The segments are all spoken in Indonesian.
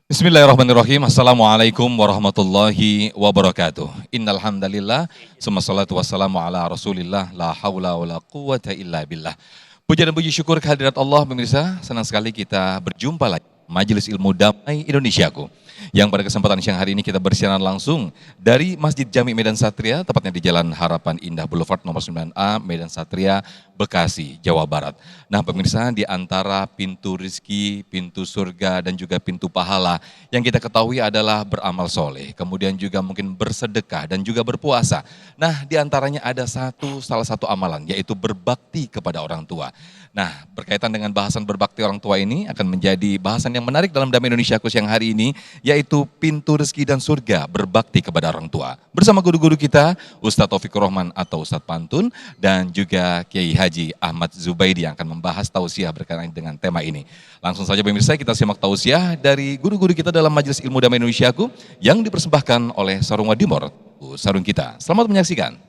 Bismillahirrahmanirrahim. Assalamualaikum warahmatullahi wabarakatuh. Innal hamdalillah, summa salatu wassalamu ala Rasulillah, la haula wala quwata illa billah. Puja dan puji syukur kehadirat Allah pemirsa. Senang sekali kita berjumpa lagi Majelis Ilmu Damai Indonesiaku. Yang pada kesempatan siang hari ini kita bersiaran langsung dari Masjid Jami Medan Satria, tepatnya di Jalan Harapan Indah Boulevard nomor 9A, Medan Satria, Bekasi, Jawa Barat. Nah pemirsa, di antara pintu rizki, pintu surga, dan juga pintu pahala yang kita ketahui adalah beramal soleh, kemudian juga mungkin bersedekah dan juga berpuasa. Nah di antaranya ada salah satu amalan, yaitu berbakti kepada orang tua. Nah berkaitan dengan bahasan berbakti orang tua ini akan menjadi bahasan yang menarik dalam Damai Indonesiaku siang hari ini, yaitu pintu rezeki dan surga berbakti kepada orang tua. Bersama guru-guru kita, Ustadz Taufikur Rahman atau Ustadz Pantun, dan juga Kiai Haji Ahmad Zubaidi yang akan membahas tausiah berkaitan dengan tema ini. Langsung saja pemirsa, kita simak tausiah dari guru-guru kita dalam Majelis Ilmu Damai Indonesiaku yang dipersembahkan oleh Sarung Wadimor, sarung kita. Selamat menyaksikan.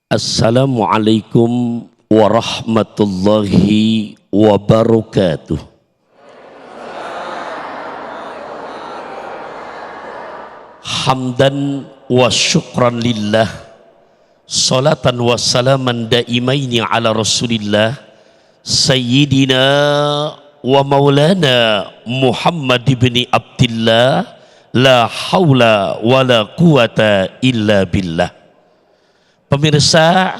Assalamualaikum warahmatullahi wabarakatuh. Hamdan wa syukran lillah, salatan wa salaman daimaini ala rasulillah, sayyidina wa maulana Muhammad ibn Abdillah, la hawla wa la quwata illa billah. Pemirsa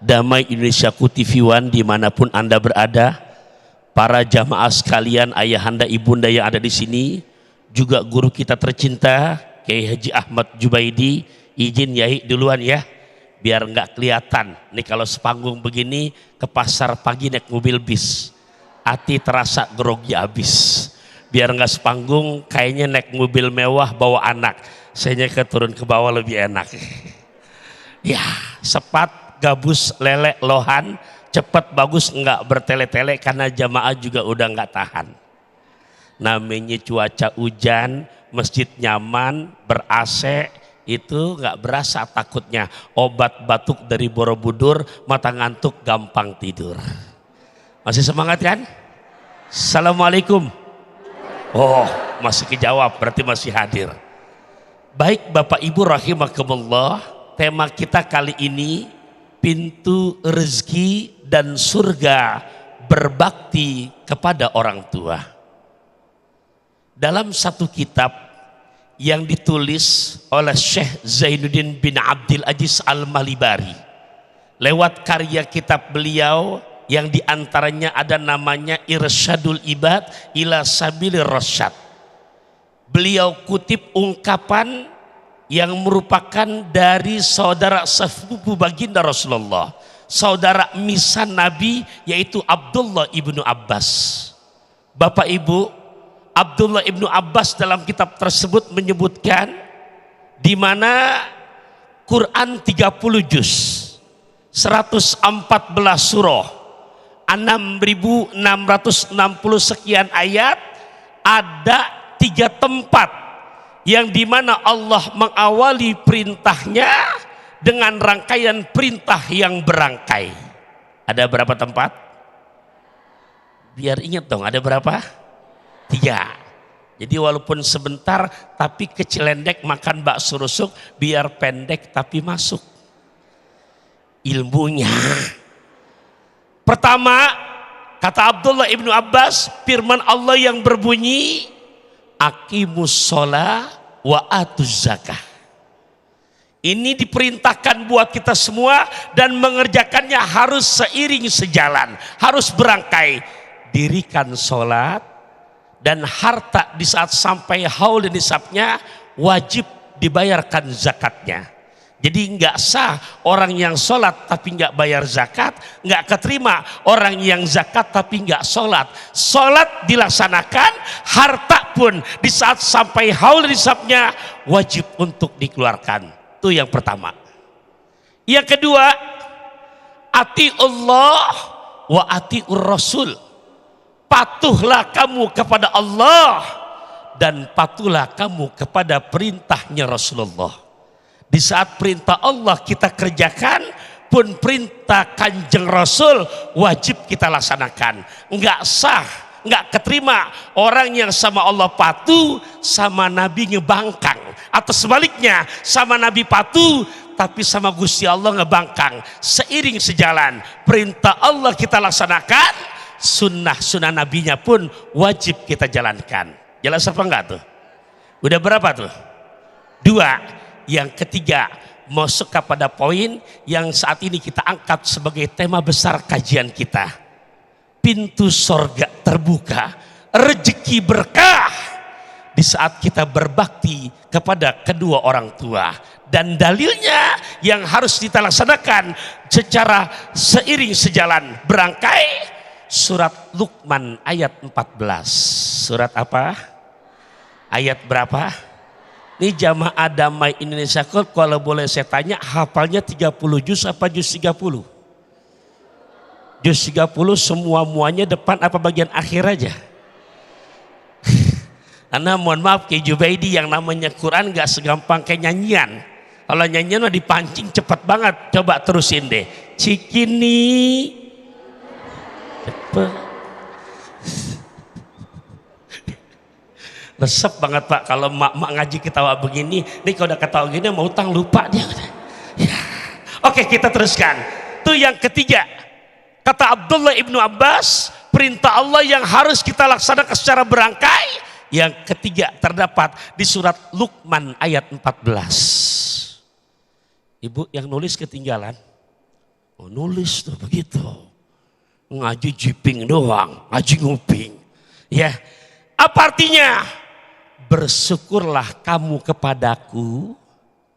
Damai Indonesiaku TV One dimanapun Anda berada, para jamaah sekalian, ayahanda ibunda yang ada di sini, juga guru kita tercinta Kiai Haji Ahmad Zubaidi, izin Yai duluan ya, biar nggak kelihatan. Nih kalau sepanggung begini ke pasar pagi naik mobil bis, hati terasa grogi habis. Biar nggak sepanggung, kayaknya naik mobil mewah bawa anak, saya turun ke bawah lebih enak. Ya, sepat gabus lele lohan, cepat bagus nggak bertele-tele karena jamaah juga udah nggak tahan. Namanya cuaca hujan, masjid nyaman, ber-AC, itu nggak berasa takutnya. Obat batuk dari Borobudur, mata ngantuk gampang tidur. Masih semangat kan? Assalamualaikum. Oh, masih kejawab, berarti masih hadir. Baik Bapak Ibu rahimakumullah, tema kita kali ini pintu rezeki dan surga berbakti kepada orang tua. Dalam satu kitab yang ditulis oleh Syekh Zainuddin bin Abdul Aziz Al-Malibari, lewat karya kitab beliau yang diantaranya ada namanya Irsyadul Ibad ila Sabilir Rasyad. Beliau kutip ungkapan yang merupakan dari saudara sepupu baginda Rasulullah, saudara misan Nabi, yaitu Abdullah ibnu Abbas. Bapak Ibu, Abdullah ibnu Abbas dalam kitab tersebut menyebutkan di mana Quran 30 juz, 114 surah, 6.660 sekian ayat, ada 3 tempat yang dimana Allah mengawali perintahnya dengan rangkaian perintah yang berangkai. Ada berapa tempat? Biar ingat dong, ada berapa? 3. Jadi walaupun sebentar tapi kecelendek makan bakso rusuk, biar pendek tapi masuk ilmunya. Pertama, kata Abdullah ibnu Abbas, firman Allah yang berbunyi, aqimus sholah wa atuz zakah. Ini diperintahkan buat kita semua dan mengerjakannya harus seiring sejalan, harus berangkai. Dirikan sholat dan harta di saat sampai haul dan nisabnya wajib dibayarkan zakatnya. Jadi nggak sah orang yang sholat tapi nggak bayar zakat, nggak keterima orang yang zakat tapi nggak sholat. Sholat dilaksanakan, harta pun di saat sampai haul nisabnya wajib untuk dikeluarkan. Itu yang pertama. Yang kedua, ati Allah wa atiur Rasul. Patuhlah kamu kepada Allah dan patuhlah kamu kepada perintahnya Rasulullah. Di saat perintah Allah kita kerjakan, pun perintah Kanjeng Rasul wajib kita laksanakan. Enggak sah nggak keterima orang yang sama Allah patuh, sama Nabi ngebangkang, atau sebaliknya sama Nabi patuh tapi sama Gusti Allah ngebangkang. Seiring sejalan perintah Allah kita laksanakan, sunnah Nabinya pun wajib kita jalankan. Jelas apa enggak tuh? Udah berapa tuh? 2. Yang ketiga, masuk kepada poin yang saat ini kita angkat sebagai tema besar kajian kita. Pintu sorga terbuka, rezeki berkah di saat kita berbakti kepada kedua orang tua. Dan dalilnya yang harus kita laksanakan secara seiring sejalan berangkai, surat Luqman ayat 14. Surat apa? Ayat berapa? Ini jamaah damai Indonesia Club, kalau boleh saya tanya, hafalnya 30 juz apa juz 30? Juz 30 semua-muanya depan apa bagian akhir aja? Karena mohon maaf Ki Jubaidi, yang namanya Quran gak segampang kayak nyanyian. Kalau nyanyian mah dipancing cepat banget. Coba terusin deh. Cikini cepet. Resep banget Pak kalau mak ngaji ketawa begini. Nih kalau udah ketawa gini mau utang lupa dia. Ya. Oke, kita teruskan. Itu yang ketiga. Kata Abdullah ibnu Abbas, perintah Allah yang harus kita laksanakan secara berangkai. Yang ketiga terdapat di surat Luqman ayat 14. Ibu yang nulis ketinggalan. Oh, nulis tuh begitu. Ngaji jiping doang, ngaji nguping. Ya. Apa artinya? Bersyukurlah kamu kepadaku,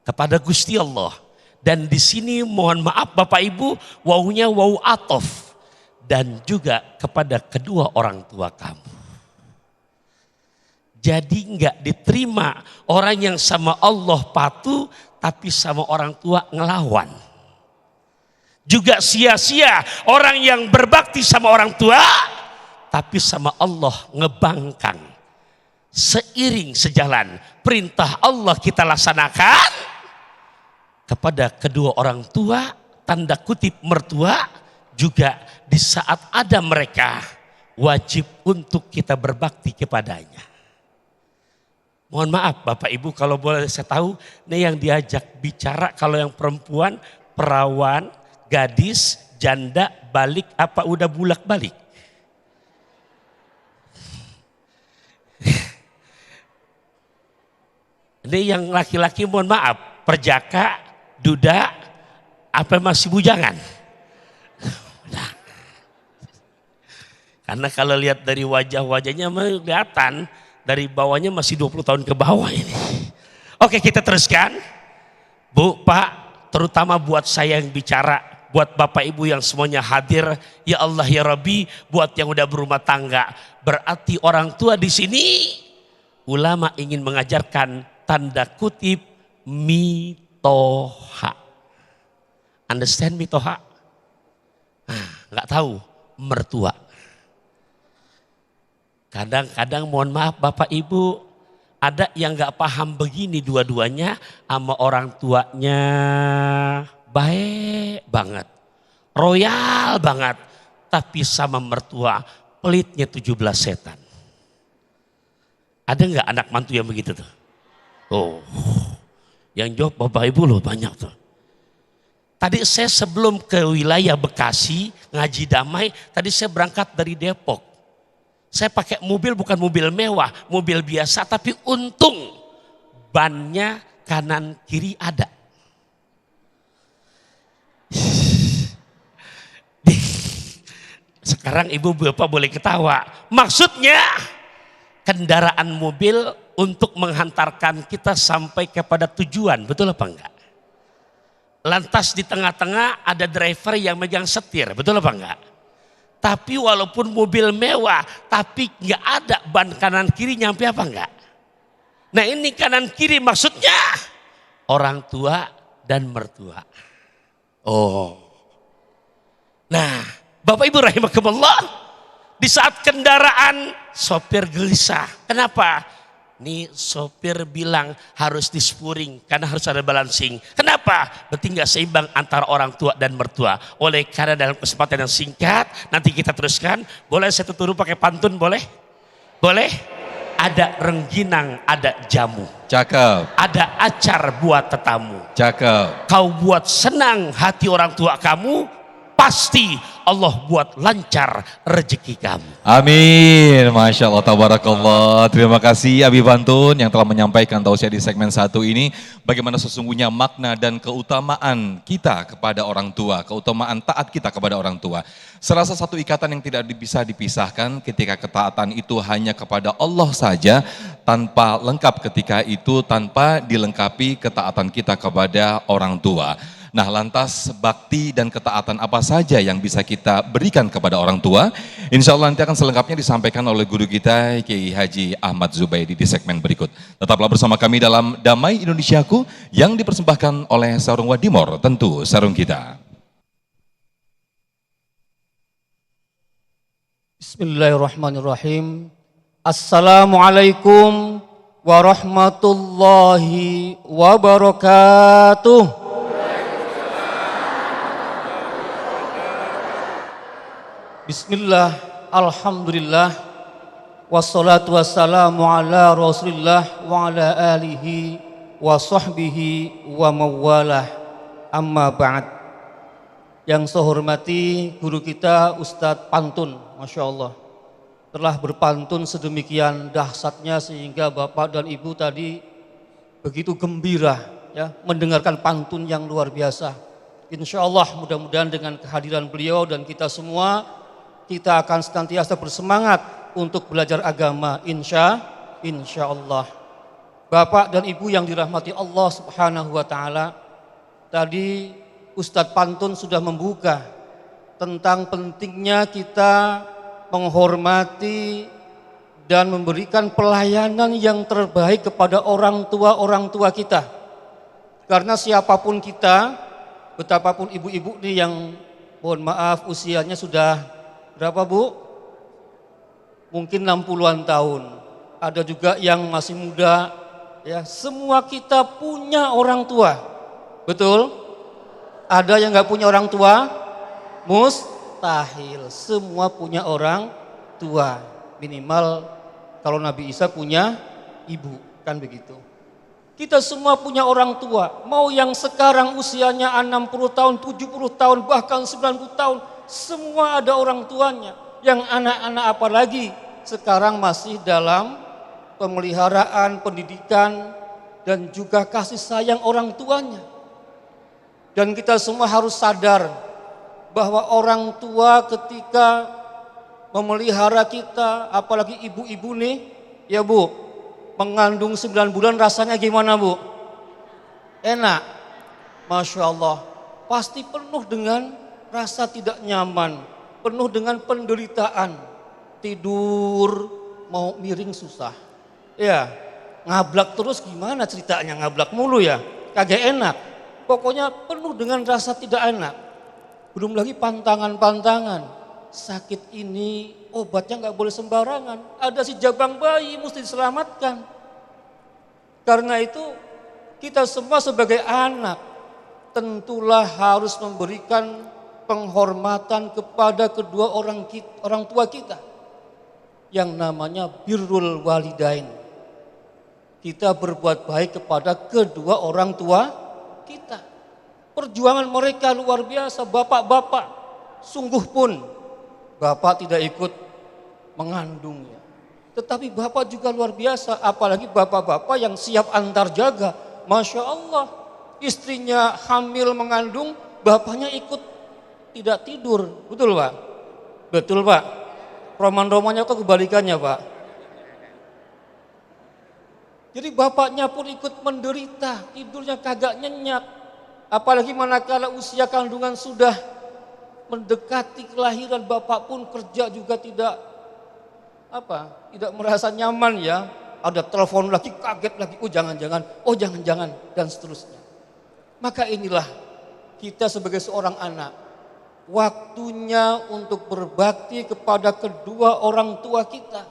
kepada Gusti Allah. Dan di sini mohon maaf Bapak Ibu, wawunya wawu atof, dan juga kepada kedua orang tua kamu. Jadi nggak diterima orang yang sama Allah patuh tapi sama orang tua ngelawan. Juga sia-sia orang yang berbakti sama orang tua tapi sama Allah ngebangkang. Seiring sejalan perintah Allah kita laksanakan kepada kedua orang tua, tanda kutip mertua, juga di saat ada mereka wajib untuk kita berbakti kepadanya. Mohon maaf Bapak Ibu kalau boleh saya tahu, ini yang diajak bicara kalau yang perempuan perawan, gadis, janda, balik apa udah bulak balik? Ini yang laki-laki mohon maaf, perjaka, duda, apa masih bujangan? Nah. Karena kalau lihat dari wajah-wajahnya kelihatan dari bawahnya masih 20 tahun ke bawah ini. Oke, kita teruskan. Bu, Pak, terutama buat saya yang bicara, buat Bapak Ibu yang semuanya hadir, ya Allah ya Rabbi, buat yang udah berumah tangga. Berarti orang tua di sini ulama ingin mengajarkan tanda kutip mitoha. Understand mitoha? Nah, nggak tahu mertua. Kadang-kadang mohon maaf Bapak Ibu, ada yang nggak paham begini dua-duanya, sama orang tuanya baik banget, royal banget, tapi sama mertua pelitnya 17 setan. Ada nggak anak mantu yang begitu tuh? Oh, yang jawab Bapak Ibu loh banyak tuh. Tadi saya sebelum ke wilayah Bekasi ngaji damai, tadi saya berangkat dari Depok. Saya pakai mobil bukan mobil mewah, mobil biasa, tapi untung bannya kanan kiri ada. Sekarang ibu bapak boleh ketawa. Maksudnya kendaraan mobil untuk menghantarkan kita sampai kepada tujuan, betul apa enggak? Lantas di tengah-tengah ada driver yang megang setir, betul apa enggak? Tapi walaupun mobil mewah, tapi nggak ada ban kanan kiri, nyampe apa enggak? Nah ini kanan kiri maksudnya orang tua dan mertua. Oh, nah Bapak Ibu rahimakumullah, di saat kendaraan sopir gelisah, kenapa? Nih sopir bilang harus dispuring karena harus ada balancing. Kenapa? Berarti nggak seimbang antara orang tua dan mertua. Oleh karena dalam kesempatan yang singkat nanti kita teruskan. Boleh saya tutup pakai pantun boleh? Boleh? Ada rengginang, ada jamu. Cakep. Ada acar buat tetamu. Cakep. Kau buat senang hati orang tua kamu, pasti Allah buat lancar rezeki kamu. Amin. Masya Allah, tabarakallah. Terima kasih Abi Pantun yang telah menyampaikan tausiah di segmen 1 ini. Bagaimana sesungguhnya makna dan keutamaan kita kepada orang tua. Keutamaan taat kita kepada orang tua. Serasa satu ikatan yang tidak bisa dipisahkan ketika ketaatan itu hanya kepada Allah saja. Tanpa lengkap ketika itu, tanpa dilengkapi ketaatan kita kepada orang tua. Nah, lantas bakti dan ketaatan apa saja yang bisa kita berikan kepada orang tua? Insya Allah nanti akan selengkapnya disampaikan oleh guru kita Kiai Haji Ahmad Zubaidi di segmen berikut. Tetaplah bersama kami dalam Damai Indonesiaku yang dipersembahkan oleh Sarung Wadimor, tentu sarung kita. Bismillahirrahmanirrahim. Assalamualaikum warahmatullahi wabarakatuh. Bismillah, alhamdulillah, wassalatu wassalamu ala rasulillah wa ala alihi wa sahbihi wa mawalah, amma ba'd. Yang saya hormati guru kita Ustadz Pantun, Masya Allah, telah berpantun sedemikian dahsyatnya sehingga Bapak dan Ibu tadi begitu gembira ya mendengarkan pantun yang luar biasa. Insya Allah mudah-mudahan dengan kehadiran beliau dan kita semua, kita akan senantiasa bersemangat untuk belajar agama, insya Allah. Bapak dan Ibu yang dirahmati Allah Subhanahu wa Ta'ala, tadi Ustadz Pantun sudah membuka tentang pentingnya kita menghormati dan memberikan pelayanan yang terbaik kepada orang tua kita. Karena siapapun kita, betapapun ibu-ibu nih yang mohon maaf usianya sudah berapa Bu? Mungkin 60-an tahun. Ada juga yang masih muda. Ya, semua kita punya orang tua. Betul? Ada yang nggak punya orang tua? Mustahil. Semua punya orang tua. Minimal kalau Nabi Isa punya ibu, kan begitu. Kita semua punya orang tua. Mau yang sekarang usianya 60 tahun, 70 tahun, bahkan 90 tahun. Semua ada orang tuanya. Yang anak-anak apalagi sekarang masih dalam pemeliharaan, pendidikan, dan juga kasih sayang orang tuanya. Dan kita semua harus sadar bahwa orang tua ketika memelihara kita, apalagi ibu-ibu nih, ya Bu, mengandung 9 bulan rasanya gimana Bu? Enak, Masya Allah, pasti penuh dengan rasa tidak nyaman, penuh dengan penderitaan, tidur mau miring susah, ya ngablak terus gimana ceritanya, ngablak mulu ya, kagak enak, pokoknya penuh dengan rasa tidak enak. Belum lagi pantangan-pantangan, sakit ini obatnya nggak boleh sembarangan, ada si jabang bayi mesti diselamatkan. Karena itu kita semua sebagai anak tentulah harus memberikan penghormatan kepada kedua orang tua kita yang namanya birrul walidain. Kita berbuat baik kepada kedua orang tua kita. Perjuangan mereka luar biasa, bapak-bapak. Sungguh pun bapak tidak ikut mengandungnya. Tetapi bapak juga luar biasa, apalagi bapak-bapak yang siap antar jaga. Masya Allah, istrinya hamil mengandung, bapaknya ikut tidak tidur, betul Pak? Betul Pak? Roman-romannya kok kebalikannya Pak? Jadi bapaknya pun ikut menderita, tidurnya kagak nyenyak. Apalagi manakala usia kandungan sudah mendekati kelahiran, bapak pun kerja juga tidak merasa nyaman ya. Ada telepon lagi, kaget lagi, oh jangan-jangan, dan seterusnya. Maka inilah kita sebagai seorang anak, waktunya untuk berbakti kepada kedua orang tua kita.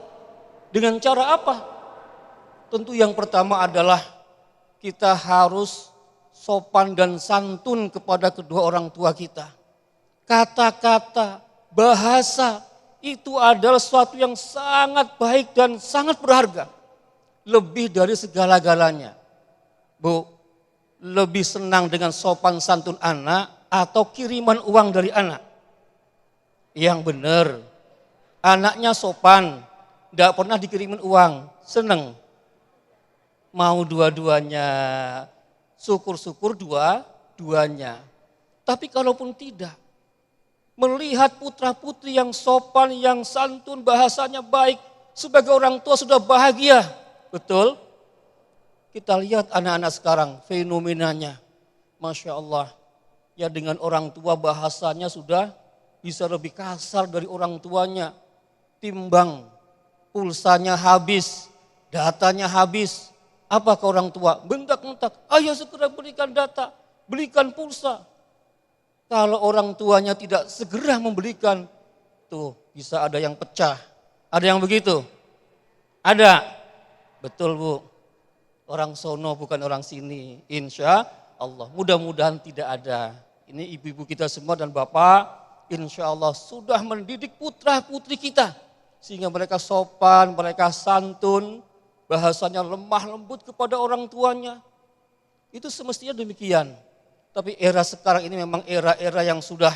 Dengan cara apa? Tentu yang pertama adalah kita harus sopan dan santun kepada kedua orang tua kita. Kata-kata, bahasa itu adalah sesuatu yang sangat baik dan sangat berharga. Lebih dari segala-galanya. Bu, lebih senang dengan sopan santun anak atau kiriman uang dari anak? Yang benar, anaknya sopan, tidak pernah dikirimin uang, seneng. Mau dua-duanya, syukur-syukur dua-duanya. Tapi kalaupun tidak, melihat putra-putri yang sopan, yang santun, bahasanya baik, sebagai orang tua sudah bahagia. Betul? Kita lihat anak-anak sekarang, fenomenanya. Masya Allah, ya dengan orang tua bahasanya sudah bisa lebih kasar dari orang tuanya. Timbang, pulsanya habis, datanya habis. Apa ke orang tua? Bentak-bentak, ayo segera berikan data, belikan pulsa. Kalau orang tuanya tidak segera membelikan, tuh bisa ada yang pecah. Ada yang begitu? Ada? Betul Bu. Orang sono bukan orang sini. Insya Allah. Mudah-mudahan tidak ada. Ini ibu-ibu kita semua dan bapak, insya Allah sudah mendidik putra-putri kita. Sehingga mereka sopan, mereka santun, bahasanya lemah lembut kepada orang tuanya. Itu semestinya demikian. Tapi era sekarang ini memang era-era yang sudah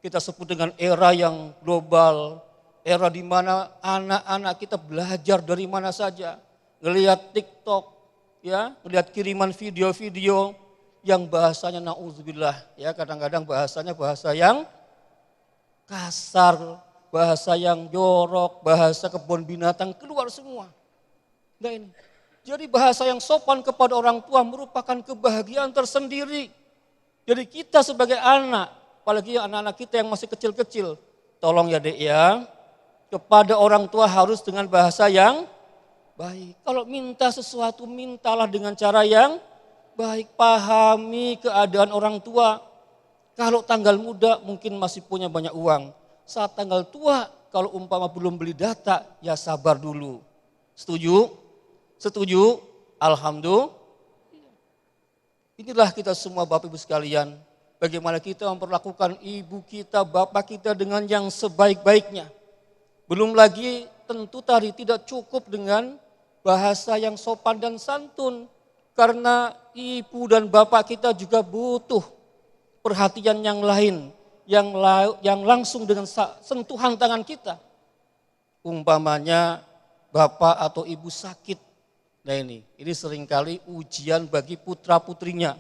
kita sebut dengan era yang global. Era di mana anak-anak kita belajar dari mana saja. Ngelihat TikTok, ya, ngelihat kiriman video-video yang bahasanya na'udzubillah. Ya, kadang-kadang bahasanya bahasa yang kasar, bahasa yang jorok, bahasa kebun binatang keluar semua. Nah ini. Jadi bahasa yang sopan kepada orang tua merupakan kebahagiaan tersendiri. Jadi kita sebagai anak, apalagi anak-anak kita yang masih kecil-kecil, tolong ya Dek ya, kepada orang tua harus dengan bahasa yang baik. Kalau minta sesuatu, mintalah dengan cara yang baik. Pahami keadaan orang tua. Kalau tanggal muda mungkin masih punya banyak uang. Saat tanggal tua, kalau umpama belum beli data, ya sabar dulu. Setuju? Setuju? Alhamdulillah. Inilah kita semua Bapak Ibu sekalian, bagaimana kita memperlakukan ibu kita, bapak kita dengan yang sebaik-baiknya. Belum lagi tentu tadi tidak cukup dengan bahasa yang sopan dan santun, karena ibu dan bapak kita juga butuh perhatian yang lain, yang langsung dengan sentuhan tangan kita. Umpamanya bapak atau ibu sakit. Nah ini seringkali ujian bagi putra-putrinya.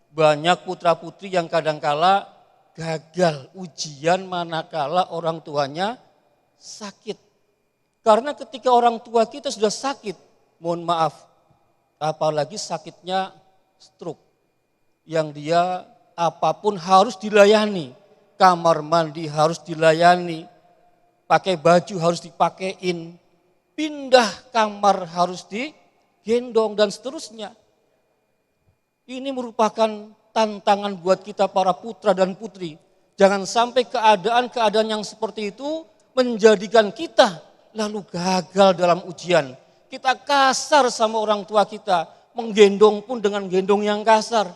Banyak putra-putri yang kadangkala gagal ujian manakala orang tuanya sakit. Karena ketika orang tua kita sudah sakit, mohon maaf, apalagi sakitnya stroke. Yang dia apapun harus dilayani. Kamar mandi harus dilayani, pakai baju harus dipakein, pindah kamar harus digendong dan seterusnya. Ini merupakan tantangan buat kita para putra dan putri. Jangan sampai keadaan-keadaan yang seperti itu menjadikan kita lalu gagal dalam ujian. Kita kasar sama orang tua kita, menggendong pun dengan gendong yang kasar.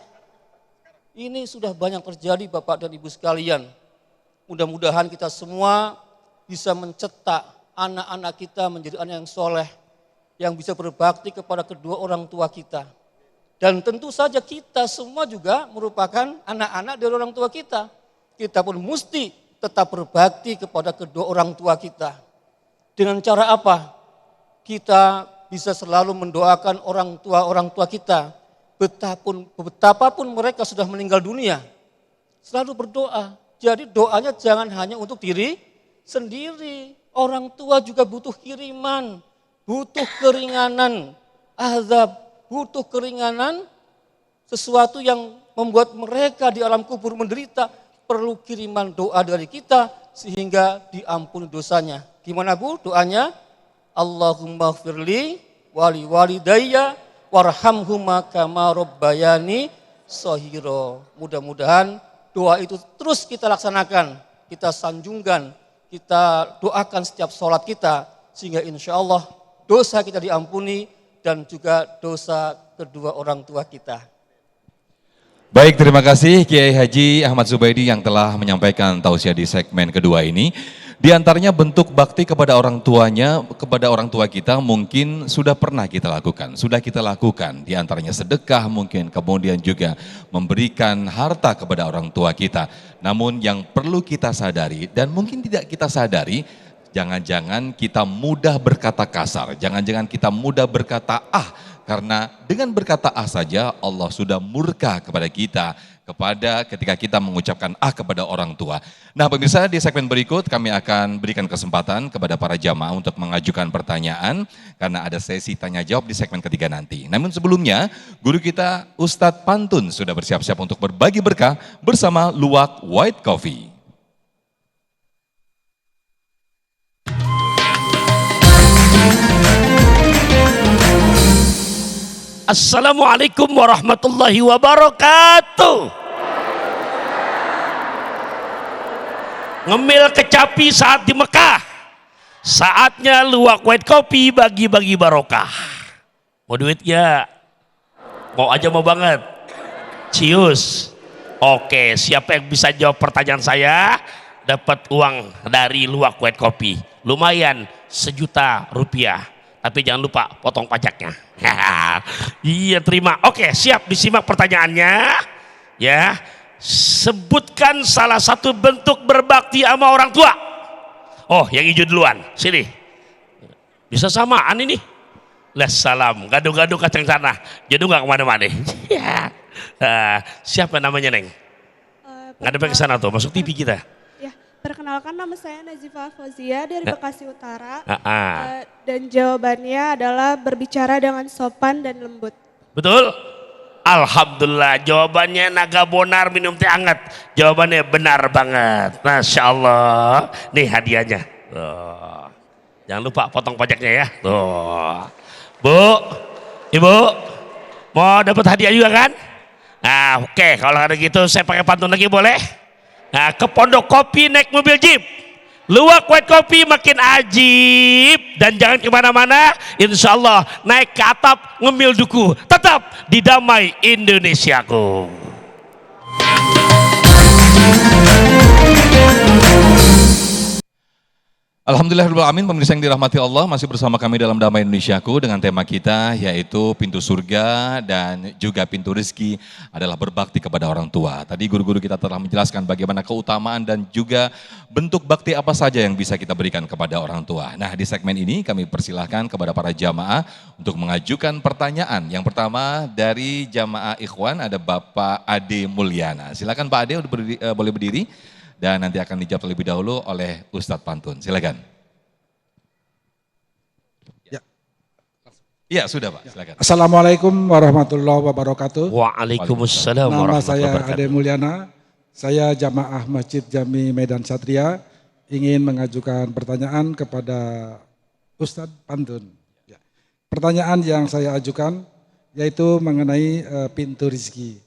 Ini sudah banyak terjadi Bapak dan Ibu sekalian. Mudah-mudahan kita semua bisa mencetak anak-anak kita menjadi anak yang soleh, yang bisa berbakti kepada kedua orang tua kita. Dan tentu saja kita semua juga merupakan anak-anak dari orang tua kita. Kita pun mesti tetap berbakti kepada kedua orang tua kita. Dengan cara apa? Kita bisa selalu mendoakan orang tua kita. Betapapun mereka sudah meninggal dunia, selalu berdoa. Jadi doanya jangan hanya untuk diri sendiri. Orang tua juga butuh kiriman, butuh keringanan, azab, butuh keringanan, sesuatu yang membuat mereka di alam kubur menderita, perlu kiriman doa dari kita sehingga diampuni dosanya. Gimana Bu doanya? Allahumma firli wali walidayya warhamhuma kama rabbayani shahira. Mudah-mudahan doa itu terus kita laksanakan, kita sanjungkan, kita doakan setiap sholat kita, sehingga insya Allah dosa kita diampuni dan juga dosa kedua orang tua kita. Baik, terima kasih Kiai Haji Ahmad Zubaidi yang telah menyampaikan tausiah di segmen kedua ini. Di antaranya bentuk bakti kepada orang tuanya, kepada orang tua kita mungkin sudah pernah kita lakukan, sudah kita lakukan. Di antaranya sedekah mungkin, kemudian juga memberikan harta kepada orang tua kita. Namun yang perlu kita sadari dan mungkin tidak kita sadari, jangan-jangan kita mudah berkata kasar, jangan-jangan kita mudah berkata karena dengan berkata saja Allah sudah murka kepada kita ketika kita mengucapkan kepada orang tua. Nah pemirsa, di segmen berikut kami akan berikan kesempatan kepada para jamaah untuk mengajukan pertanyaan karena ada sesi tanya jawab di segmen ketiga nanti. Namun sebelumnya guru kita Ustadz Pantun sudah bersiap-siap untuk berbagi berkah bersama Luwak White Coffee. Assalamualaikum warahmatullahi wabarakatuh. Ngemil kecapi saat di Mekah. Saatnya Luwak White Coffee bagi-bagi barokah. Mau duit ya? Mau aja mau banget. Cius. Oke, siapa yang bisa jawab pertanyaan saya dapat uang dari Luwak White Coffee. Lumayan Rp1.000.000. Tapi jangan lupa potong pajaknya. Iya, terima. Oke, siap, disimak pertanyaannya. Ya, sebutkan salah satu bentuk berbakti sama orang tua. Oh, yang hijau duluan. Sini. Bisa samaan ini. Salam. Gaduh-gaduh kacang tanah. Jodoh nggak kemana-mana. Ya. Siapa namanya, Neng? Ngadep ke sana tuh, masuk TV kita. Perkenalkan, nama saya Nazifah Fauzia dari Bekasi Utara. Dan jawabannya adalah berbicara dengan sopan dan lembut. Betul? Alhamdulillah, jawabannya naga bonar minum teh hangat. Jawabannya benar banget. Masya Allah. Nih hadiahnya. Tuh. Jangan lupa potong pajaknya ya. Tuh. Bu, Ibu, mau dapat hadiah juga kan? Nah, oke, kalau ada gitu saya pakai pantun lagi boleh? Nah, ke Pondok Kopi naik mobil jeep. Luwak White Coffee makin ajib. Dan jangan kemana-mana, insya Allah naik ke atap ngemil duku. Tetap di Damai Indonesiaku. Alhamdulillahirrahmanirrahim, pemirsa yang dirahmati Allah, masih bersama kami dalam Damai Indonesiaku dengan tema kita yaitu pintu surga dan juga pintu rezeki adalah berbakti kepada orang tua. Tadi guru-guru kita telah menjelaskan bagaimana keutamaan dan juga bentuk bakti apa saja yang bisa kita berikan kepada orang tua. Nah, di segmen ini kami persilahkan kepada para jamaah untuk mengajukan pertanyaan. Yang pertama dari jamaah Ikhwan ada Bapak Ade Mulyana. Silakan Pak Ade boleh berdiri. Dan nanti akan dijawab terlebih dahulu oleh Ustadz Pantun. Silakan. Ya, sudah Pak, silakan. Assalamualaikum warahmatullahi wabarakatuh. Waalaikumsalam Nama warahmatullahi saya wabarakatuh. Ade Mulyana. Saya jamaah Masjid Jami Medan Satria ingin mengajukan pertanyaan kepada Ustadz Pantun. Pertanyaan yang saya ajukan yaitu mengenai pintu rezeki.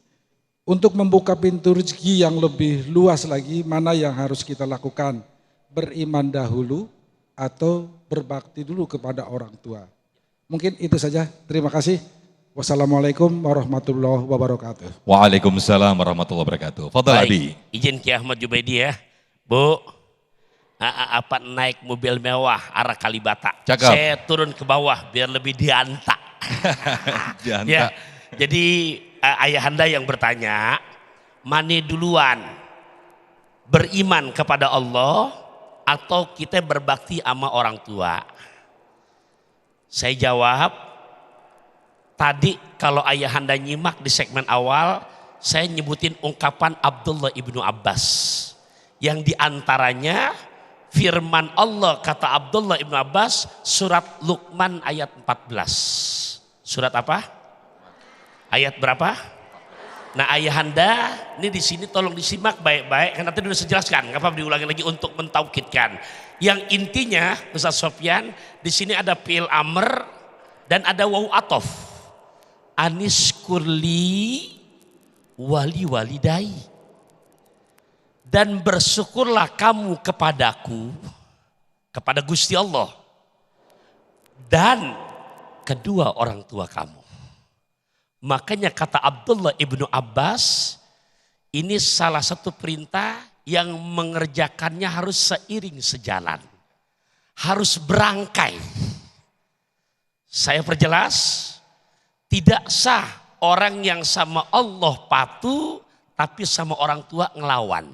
Untuk membuka pintu rezeki yang lebih luas lagi, mana yang harus kita lakukan? Beriman dahulu atau berbakti dulu kepada orang tua? Mungkin itu saja. Terima kasih. Wassalamualaikum warahmatullahi wabarakatuh. Waalaikumsalam warahmatullahi wabarakatuh. Fadal Adi. Izin Ki Ahmad Jubaidi ya. Bu, apa naik mobil mewah arah Kalibata. Cakep. Saya turun ke bawah biar lebih diantak. Diantak. Ya, jadi ayahanda yang bertanya, mana duluan beriman kepada Allah atau kita berbakti sama orang tua? Saya jawab, tadi kalau ayahanda nyimak di segmen awal, saya nyebutin ungkapan Abdullah ibnu Abbas. Yang diantaranya firman Allah kata Abdullah ibnu Abbas surat Luqman ayat 14. Surat apa? Ayat berapa? Nah ayahanda, ini di sini tolong disimak baik-baik, karena tadi sudah saya jelaskan, nggak apa-apa diulangi lagi untuk mentaukidkan. Yang intinya, Ustaz Sofyan, di sini ada fi'il amr dan ada waw atof. Anis kurli wali walidai. Dan bersyukurlah kamu kepadaku, kepada Gusti Allah. Dan kedua orang tua kamu. Makanya kata Abdullah ibnu Abbas, ini salah satu perintah yang mengerjakannya harus seiring sejalan. Harus berangkai. Saya perjelas, tidak sah orang yang sama Allah patuh tapi sama orang tua ngelawan.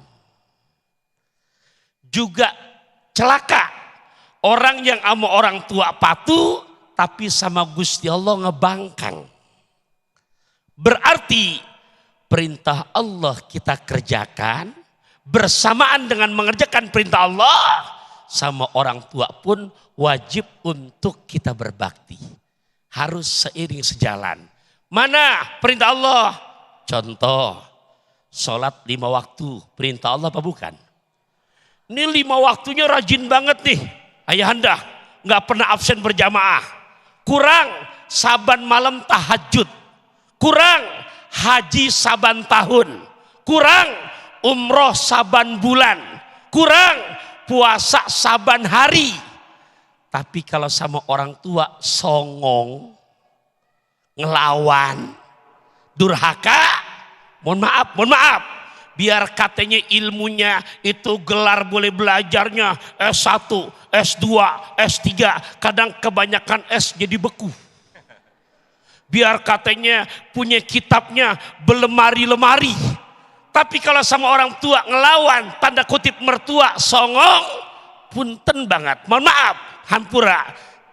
Juga celaka orang yang sama orang tua patuh tapi sama Gusti Allah ngebangkang. Berarti perintah Allah kita kerjakan bersamaan dengan mengerjakan perintah Allah, sama orang tua pun wajib untuk kita berbakti. Harus seiring sejalan. Mana perintah Allah? Contoh, sholat 5 waktu. Perintah Allah apa bukan? Ini 5 waktunya rajin banget nih. Ayahanda nggak pernah absen berjamaah. Kurang saban malam tahajud. Kurang haji saban tahun. Kurang umroh saban bulan. Kurang puasa saban hari. Tapi kalau sama orang tua songong, ngelawan, durhaka, mohon maaf. Biar katanya ilmunya itu gelar boleh belajarnya S1, S2, S3. Kadang kebanyakan S jadi beku. Biar katanya punya kitabnya belemari-lemari. Tapi kalau sama orang tua ngelawan, tanda kutip mertua songong, punten banget. Mohon maaf, hampura.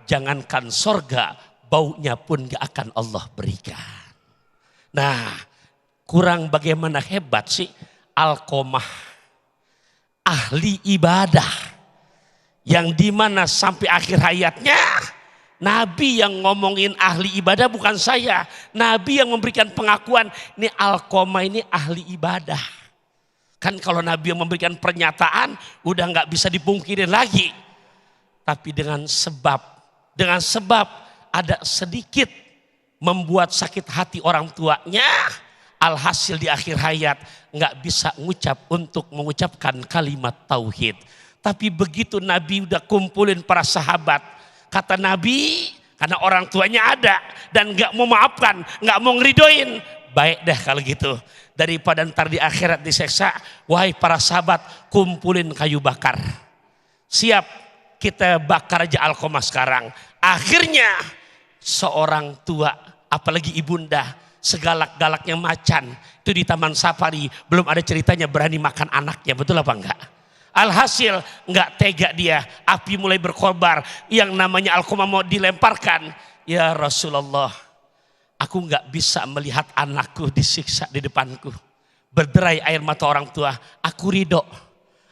Jangankan sorga, baunya pun gak akan Allah berikan. Nah, kurang bagaimana hebat sih Alqamah, ahli ibadah, yang dimana sampai akhir hayatnya Nabi yang ngomongin ahli ibadah, bukan saya. Nabi yang memberikan pengakuan, ini Alqamah ini ahli ibadah. Kan kalau Nabi yang memberikan pernyataan udah gak bisa dipungkirin lagi. Tapi dengan sebab ada sedikit membuat sakit hati orang tuanya, alhasil di akhir hayat nggak bisa mengucapkan kalimat tauhid. Tapi begitu Nabi udah kumpulin para sahabat, kata Nabi, karena orang tuanya ada dan nggak mau maafkan, nggak mau ngeridoin, baik deh kalau gitu, daripada ntar di akhirat diseksa, wahai para sahabat, kumpulin kayu bakar, siap kita bakar aja Alqamah sekarang. Akhirnya seorang tua, apalagi ibunda, segalak-galaknya macan, itu di Taman Safari belum ada ceritanya berani makan anaknya, betul apa enggak? Alhasil enggak tega dia, api mulai berkobar, yang namanya Alqamah mau dilemparkan. Ya Rasulullah, aku enggak bisa melihat anakku disiksa di depanku, berderai air mata orang tua. Aku ridho,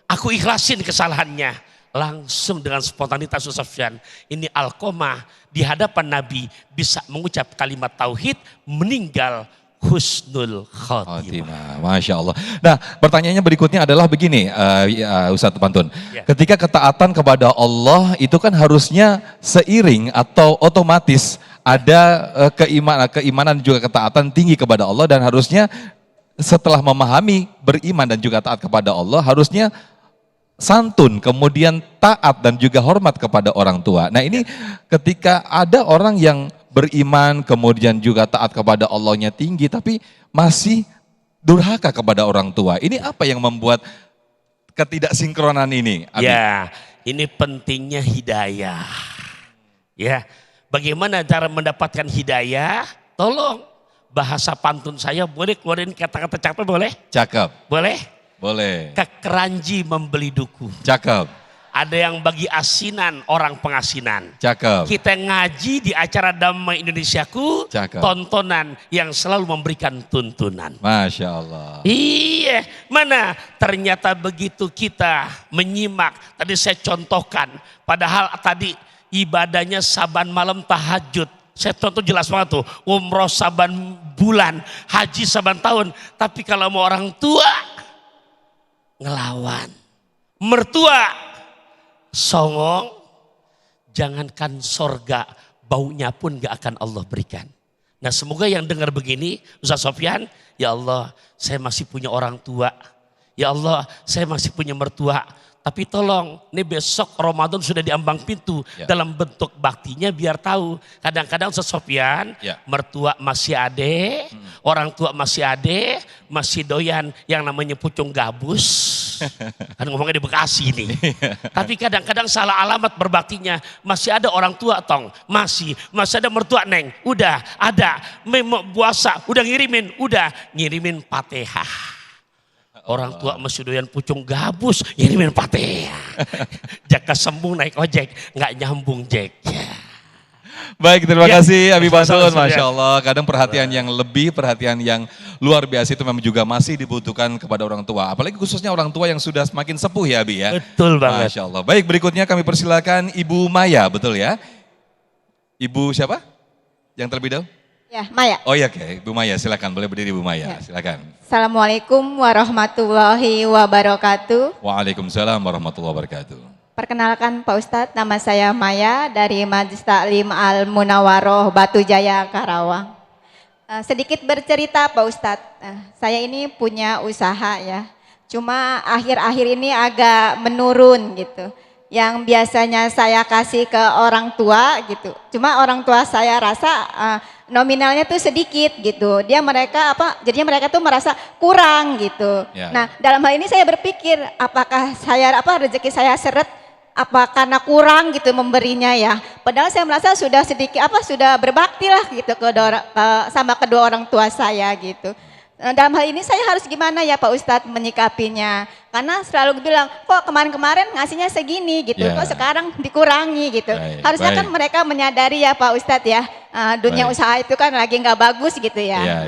aku ikhlasin kesalahannya. Langsung dengan spontanitas Sufyan, ini Alqamah di hadapan Nabi bisa mengucap kalimat tauhid, meninggal husnul khotimah. Masya Allah. Nah, pertanyaannya berikutnya adalah begini, Ustadz Pantun. Ya. Ketika ketaatan kepada Allah itu kan harusnya seiring atau otomatis ada keimanan juga ketaatan tinggi kepada Allah, dan harusnya setelah memahami, beriman dan juga taat kepada Allah, harusnya santun, kemudian taat dan juga hormat kepada orang tua. Nah ini ketika ada orang yang beriman, kemudian juga taat kepada Allahnya tinggi, tapi masih durhaka kepada orang tua. Ini apa yang membuat ketidaksinkronan ini, Abi? Ya, ini pentingnya hidayah. Ya, bagaimana cara mendapatkan hidayah? Tolong, bahasa pantun saya boleh keluarin kata-kata cakep, boleh? Cakep. Boleh? Boleh. Kekeranji membeli duku. Cakep. Ada yang bagi asinan, orang pengasinan. Cakep. Kita ngaji di acara Damai Indonesiaku, Cakep. tontonan yang selalu memberikan tuntunan. Masya Allah. Iya, mana ternyata begitu kita menyimak, tadi saya contohkan, padahal tadi ibadahnya saban malam tahajud. Saya contoh jelas banget tuh, umroh saban bulan, haji saban tahun. Tapi kalau mau orang tua, ngelawan, mertua songong, jangankan sorga, baunya pun gak akan Allah berikan. Nah semoga yang dengar begini, Ustaz Sofyan, ya Allah saya masih punya orang tua, ya Allah saya masih punya mertua, Tapi tolong, ini besok Ramadan sudah diambang pintu. Ya. Dalam bentuk baktinya biar tahu. Kadang-kadang sesopian, Ya. mertua masih ade, orang tua masih ade, masih doyan yang namanya pucung gabus. Kan ngomongnya di Bekasi nih. Tapi kadang-kadang salah alamat berbaktinya. Masih ada orang tua tong, masih ada mertua neng, udah ada. Puasa, udah ngirimin Fatihah. Orang tua masih doyan pucung gabus, ngirimin Fatihah. Jaka sembung naik ojek, nggak nyambung Jack. Ya. Baik, terima Ya, kasih Abi sama-sama, Bantun, Masya Surya. Allah. Kadang perhatian yang lebih, perhatian yang luar biasa itu memang juga masih dibutuhkan kepada orang tua. Apalagi khususnya orang tua yang sudah semakin sepuh ya Abi ya. Betul banget. Masya Allah. Baik, berikutnya kami persilakan Ibu Maya, betul ya? Ibu siapa? Yang terlebih dahulu? Ya, Maya. Oh iya, oke. Ibu Maya, silakan. Boleh berdiri Ibu Maya, Ya. silakan. Assalamualaikum warahmatullahi wabarakatuh. Waalaikumsalam warahmatullahi wabarakatuh. Perkenalkan Pak Ustadz, nama saya Maya dari Majelis Taklim Al Munawaroh Batu Jaya, Karawang. Sedikit bercerita Pak Ustadz, saya ini punya usaha ya. Cuma akhir-akhir ini agak menurun gitu. Yang biasanya saya kasih ke orang tua gitu. Cuma orang tua saya rasa nominalnya tuh sedikit gitu. Jadinya mereka tuh merasa kurang gitu. Ya. Nah, dalam hal ini saya berpikir apakah rezeki saya seret apa karena kurang gitu memberinya ya. Padahal saya merasa sudah sudah berbakti lah gitu sama kedua orang tua saya gitu. Dalam hal ini saya harus gimana ya Pak Ustadz menyikapinya? Karena selalu bilang, kok kemarin-kemarin ngasihnya segini gitu, Ya. kok sekarang dikurangi gitu. Baik, Harusnya kan baik. mereka menyadari ya Pak Ustadz ya, dunia Baik. usaha itu kan lagi nggak bagus gitu ya. Ya,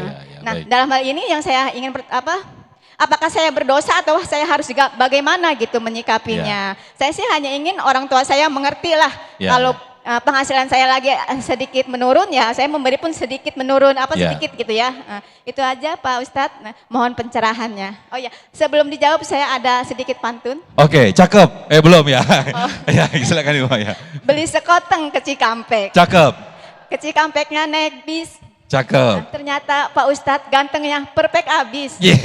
Nah baik. dalam hal ini yang saya ingin apakah saya berdosa atau saya harus juga bagaimana gitu menyikapinya? Saya sih hanya ingin orang tua saya mengerti lah Ya, kalau penghasilan saya lagi sedikit menurun ya, saya memberi pun sedikit menurun Ya. sedikit gitu ya. Itu aja Pak Ustadz, mohon pencerahannya. Oh ya, sebelum dijawab saya ada sedikit pantun. Oke, cakep. Belum ya? Ya, silakan Ibu Maya. Beli sekoteng ke Cikampek, Cakep, ke Cikampeknya naik bis. cakep. Ternyata Pak Ustadz gantengnya perfect abis. Iya,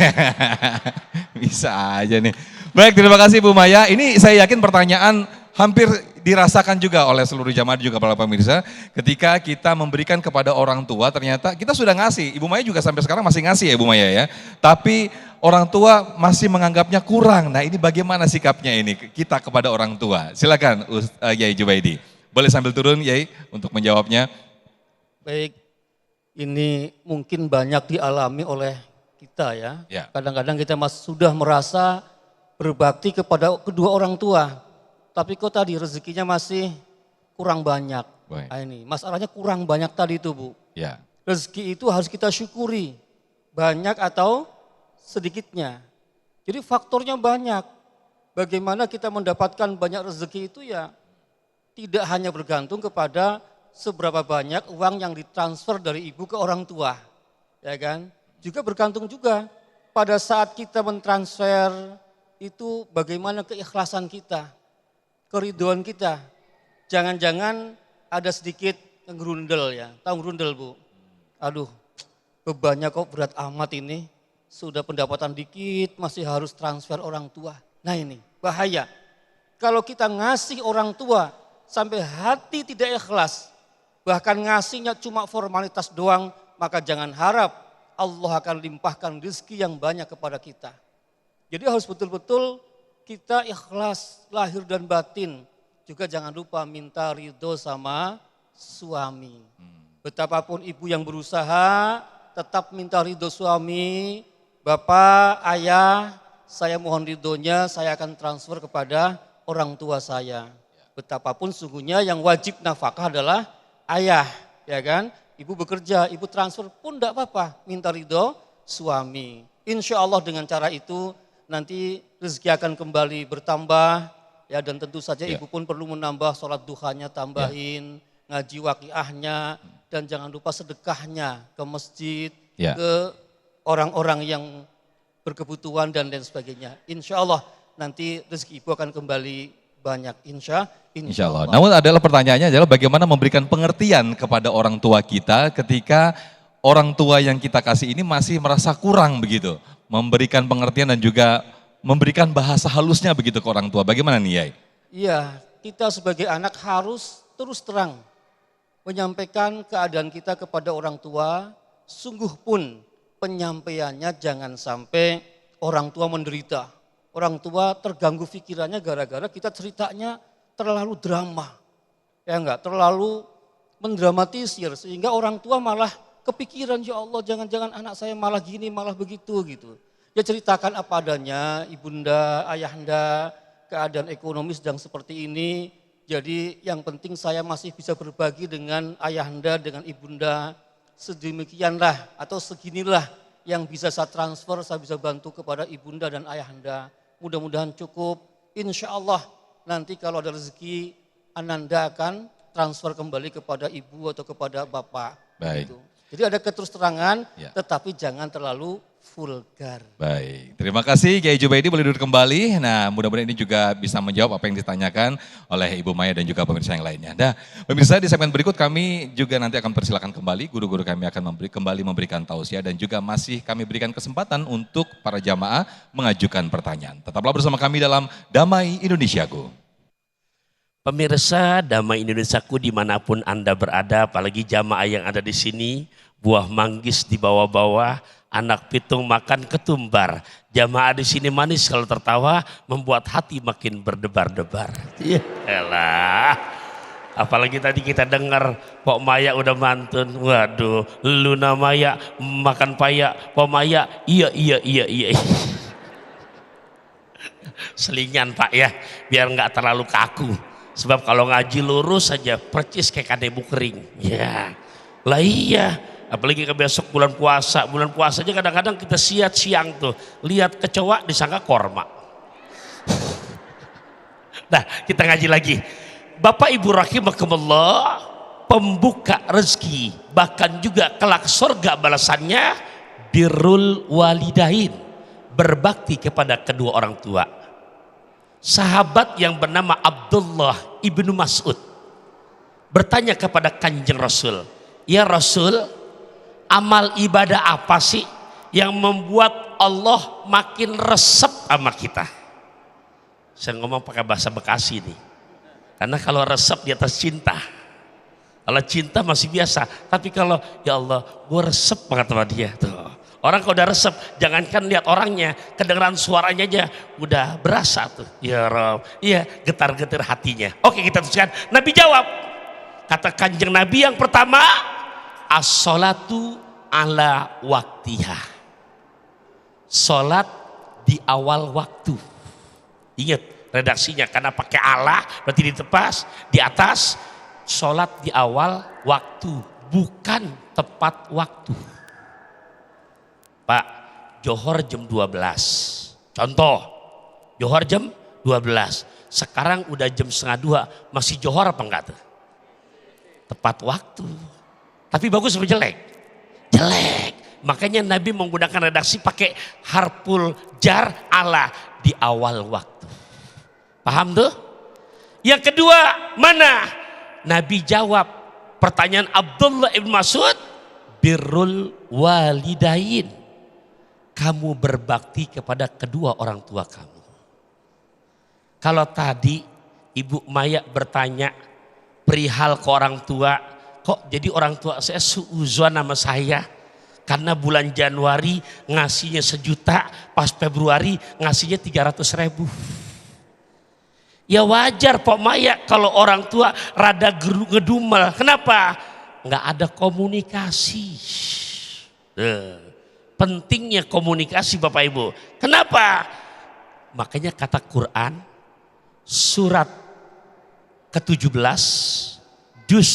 bisa aja nih. Baik, terima kasih Bu Maya. Ini saya yakin pertanyaan hampir dirasakan juga oleh seluruh jamaah juga para pemirsa. Ketika kita memberikan kepada orang tua, ternyata kita sudah ngasih. Ibu Maya juga sampai sekarang masih ngasih ya Ibu Maya ya. Tapi orang tua masih menganggapnya kurang. Nah ini bagaimana sikapnya ini kita kepada orang tua? Silakan Yai Jubaidi. Boleh sambil turun Yai untuk menjawabnya. Baik, ini mungkin banyak dialami oleh kita ya. Ya. Kadang-kadang kita sudah merasa berbakti kepada kedua orang tua. Tapi kok tadi rezekinya masih kurang banyak. Baik. Nah, ini masalahnya kurang banyak tadi itu Bu. Ya. Rezeki itu harus kita syukuri. Banyak atau sedikitnya. Jadi faktornya banyak. Bagaimana kita mendapatkan banyak rezeki itu ya tidak hanya bergantung kepada seberapa banyak uang yang ditransfer dari ibu ke orang tua. Ya kan? Juga bergantung juga pada saat kita mentransfer itu bagaimana keikhlasan kita, keriduan kita. Jangan-jangan ada sedikit ngerundel ya. Tahu ngerundel Bu? Aduh, bebannya kok berat amat ini. Sudah pendapatan dikit masih harus transfer orang tua. Nah ini bahaya. Kalau kita ngasih orang tua sampai hati tidak ikhlas, bahkan ngasihnya cuma formalitas doang, maka jangan harap Allah akan limpahkan rezeki yang banyak kepada kita. Jadi harus betul-betul kita ikhlas lahir dan batin. Juga jangan lupa minta ridho sama suami. Betapapun ibu yang berusaha tetap minta ridho suami. Bapak, ayah, saya mohon ridhonya, saya akan transfer kepada orang tua saya. Betapapun sungguhnya yang wajib nafkah adalah ayah, ya kan? Ibu bekerja, ibu transfer pun tidak apa-apa, minta ridho suami. Insya Allah dengan cara itu nanti rezeki akan kembali bertambah, ya dan tentu saja ibu pun perlu menambah sholat duhanya, tambahin, ngaji waqiahnya, dan jangan lupa sedekahnya ke masjid, ke orang-orang yang berkebutuhan dan lain sebagainya. Insya Allah nanti rezeki ibu akan kembali banyak, insya Allah. Namun adalah pertanyaannya adalah bagaimana memberikan pengertian kepada orang tua kita ketika orang tua yang kita kasih ini masih merasa kurang begitu. Memberikan pengertian dan juga memberikan bahasa halusnya begitu ke orang tua. Bagaimana nih Yai? Iya, kita sebagai anak harus terus terang menyampaikan keadaan kita kepada orang tua, sungguh pun penyampaiannya jangan sampai orang tua menderita. Orang tua terganggu pikirannya gara-gara kita ceritanya terlalu drama. Ya enggak, terlalu mendramatisir sehingga orang tua malah kepikiran, ya Allah jangan-jangan anak saya malah gini, malah begitu gitu. Ya ceritakan apa adanya, ibunda, ayahanda, keadaan ekonomi sedang seperti ini. Jadi yang penting saya masih bisa berbagi dengan ayahanda, dengan ibunda. Sedemikianlah atau seginilah yang bisa saya transfer, saya bisa bantu kepada ibunda dan ayahanda. Mudah-mudahan cukup. Insya Allah nanti kalau ada rezeki, Ananda akan transfer kembali kepada ibu atau kepada bapak. Baik. Gitu. Jadi ada keterus-terangan, Ya. tetapi jangan terlalu vulgar. Baik, terima kasih Kiai Jubaidi, boleh duduk kembali. Nah, mudah-mudahan ini juga bisa menjawab apa yang ditanyakan oleh Ibu Maya dan juga pemirsa yang lainnya. Nah, pemirsa di segmen berikut kami juga nanti akan persilakan kembali, guru-guru kami akan kembali memberikan tausiah dan juga masih kami berikan kesempatan untuk para jamaah mengajukan pertanyaan. Tetaplah bersama kami dalam Damai Indonesiaku. Pemirsa Damai Indonesiaku dimanapun Anda berada, apalagi jamaah yang ada di sini, buah manggis di bawah-bawah, anak pitung makan ketumbar. Jamaah di sini manis kalau tertawa, membuat hati makin berdebar-debar. Ya elah. Apalagi tadi kita dengar Pok Maya udah mantun. Waduh, Luna Maya makan paya, Pok Maya iya. Selingan Pak ya, biar nggak terlalu kaku. Sebab kalau ngaji lurus saja percis kayak kadebu kering. Ya, lah iya. Apalagi ke besok bulan puasa. Bulan puasa aja kadang-kadang kita siang tuh. Lihat kecoa disangka korma. Nah kita ngaji lagi. Bapak Ibu rahimakumullah, pembuka rezeki. Bahkan juga kelak surga balasannya birrul walidain. Berbakti kepada kedua orang tua. Sahabat yang bernama Abdullah ibnu Mas'ud bertanya kepada Kanjeng Rasul, ya Rasul, amal ibadah apa sih yang membuat Allah makin resep sama kita? Saya ngomong pakai bahasa Bekasi nih, karena kalau resep di atas cinta, kalau cinta masih biasa, tapi kalau ya Allah gue resep banget sama dia tuh. Orang kalau udah resep, jangankan lihat orangnya, kedengeran suaranya aja udah berasa tuh. Ya Rob, iya getar-getar hatinya. Oke kita teruskan. Nabi jawab, kata Kanjeng Nabi yang pertama, as-sholatu ala waktiha. Sholat di awal waktu. Ingat redaksinya, karena pakai ala berarti ditepas di atas. Sholat di awal waktu, bukan tepat waktu. Pak, Johor jam 12. Contoh, Johor jam 12. Sekarang udah jam 1:30, masih Johor apa enggak tuh? Tepat waktu. Tapi bagus apa jelek? Jelek. Makanya Nabi menggunakan redaksi pakai harful jar ala di awal waktu. Paham tuh? Yang kedua, mana? Nabi jawab pertanyaan Abdullah ibn Mas'ud, birrul walidain. Kamu berbakti kepada kedua orang tua kamu. Kalau tadi Ibu Maya bertanya perihal ke orang tua, kok jadi orang tua saya suuzon sama saya? Karena bulan Januari ngasihnya 1 juta, pas Februari ngasihnya 300.000. Ya wajar Pak Maya kalau orang tua rada ngedumel. Kenapa? Nggak ada komunikasi. Pentingnya komunikasi Bapak Ibu. Kenapa? Makanya kata Quran surat ke-17 juz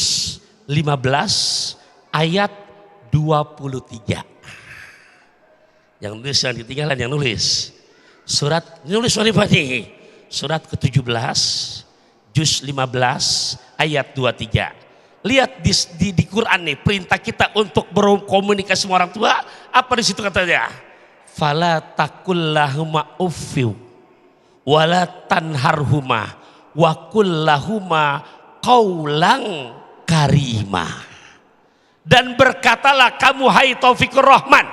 15 ayat 23. Yang nulis yang ditinggalan yang nulis. Surat nulis Wanifati. Surat ke-17 juz 15 ayat 23. Lihat di Quran nih perintah kita untuk berkomunikasi sama orang tua. Apa di situ katanya? Fala taqul lahuma uffiw wala tanharhuma wa qul lahuma qaulan karima. Dan berkatalah kamu hai Taufikur Rahman,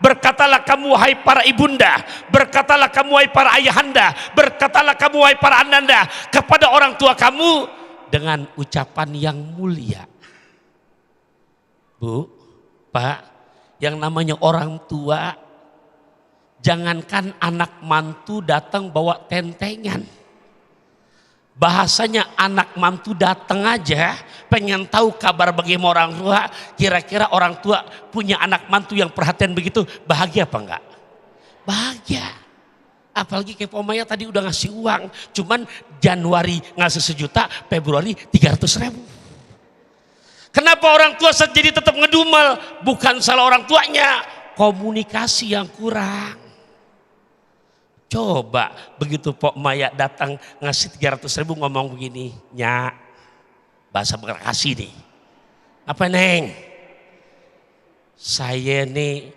berkatalah kamu wahai para ibunda, berkatalah kamu wahai para ayahanda, berkatalah kamu wahai para ananda kepada orang tua kamu dengan ucapan yang mulia. Bu, Pak, yang namanya orang tua, jangankan anak mantu datang bawa tentengan. Bahasanya anak mantu datang aja pengen tahu kabar bagaimana orang tua, kira-kira orang tua punya anak mantu yang perhatian begitu, bahagia apa enggak? Bahagia. Apalagi kayak Pomaya tadi udah ngasih uang, cuman Januari ngasih 1 juta, Februari 300.000. Kenapa orang tua jadi tetap ngedumel? Bukan salah orang tuanya, komunikasi yang kurang. Coba begitu Pok Maya datang ngasih 300.000 ngomong begini, Nyak, bahasa Bekasi nih. Apa Neng? Saya nih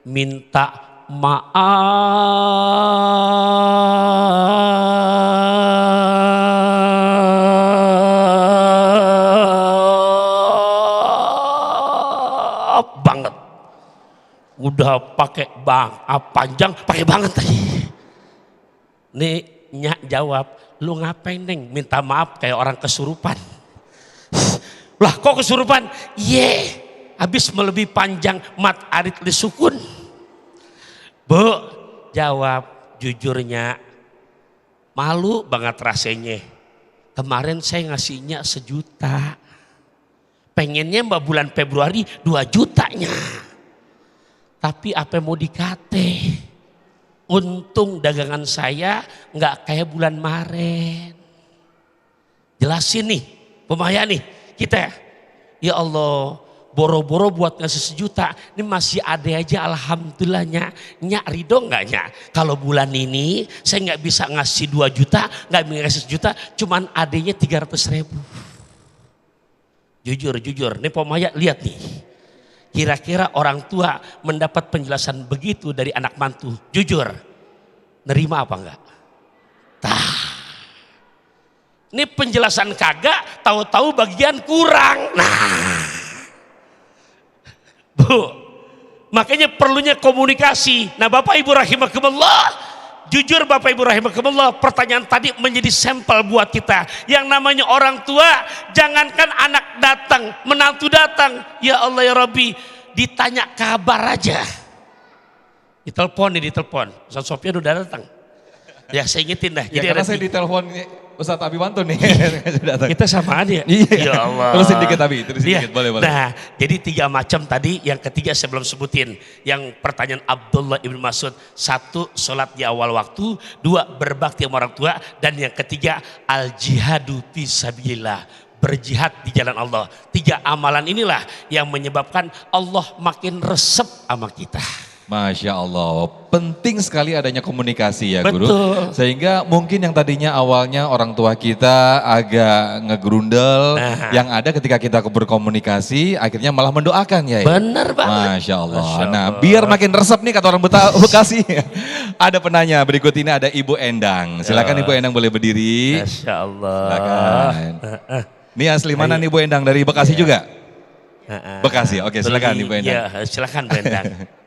minta maaf banget. Udah pakai panjang, pakai banget tadi. Nih Nyak jawab, lu ngapain Neng minta maaf kayak orang kesurupan? Lah kok kesurupan? Habis melebihi panjang mat arit lisukun. Bu, jawab jujurnya, malu banget rasanya. Kemarin saya ngasihnya 1 juta. Pengennya mbak bulan Februari 2 jutanya. Tapi apa mau dikate? Untung dagangan saya nggak kayak bulan Maret. Jelasin nih, Pomaya nih, kita. Ya Allah, boro-boro buat ngasih 1 juta, ini masih ada aja alhamdulillah Nyak ridho nggak Nyak? Kalau bulan ini saya nggak bisa ngasih 2 juta, nggak bisa ngasih 1 juta, cuman adanya 300.000. Jujur, nih Pomaya lihat nih. Kira-kira orang tua mendapat penjelasan begitu dari anak mantu, jujur, nerima apa enggak? Ini penjelasan kagak, tahu-tahu bagian kurang. Bu, makanya perlunya komunikasi. Nah Bapak Ibu rahimakumullah, jujur Bapak Ibu rahimakumullah, pertanyaan tadi menjadi sampel buat kita. Yang namanya orang tua, jangankan anak datang, menantu datang, ya Allah ya Rabbi, ditanya kabar aja. Ditelepon. Ustaz Sofyan udah datang. Ya saya ingetin dah. Ya, karena saya ditelepon Ustadz Abiwanto nih. Kita sama aja. Iya. Ya Allah. Terusin dikit Abi, boleh. Nah, jadi 3 macam tadi. Yang ketiga saya belum sebutin. Yang pertanyaan Abdullah ibn Mas'ud. 1, sholat di awal waktu. 2, berbakti sama orang tua. Dan yang ketiga, al-jihadu fisabilillah. Berjihad di jalan Allah. 3 amalan inilah yang menyebabkan Allah makin resep sama kita. Masya Allah, penting sekali adanya komunikasi ya Guru. Betul. Sehingga mungkin yang tadinya awalnya orang tua kita agak ngegerundel, yang ada ketika kita berkomunikasi akhirnya malah mendoakan ya. Benar banget. Masya Allah. Nah biar makin resep nih kata orang Bekasi. Ada penanya, berikut ini ada Ibu Endang. Silakan Ibu Endang boleh berdiri. Masya Allah. Silakan. Ini asli mana nih Bu Endang, dari Bekasi juga? Bekasi, oke silakan Ibu Endang. Iya silakan Bu Endang.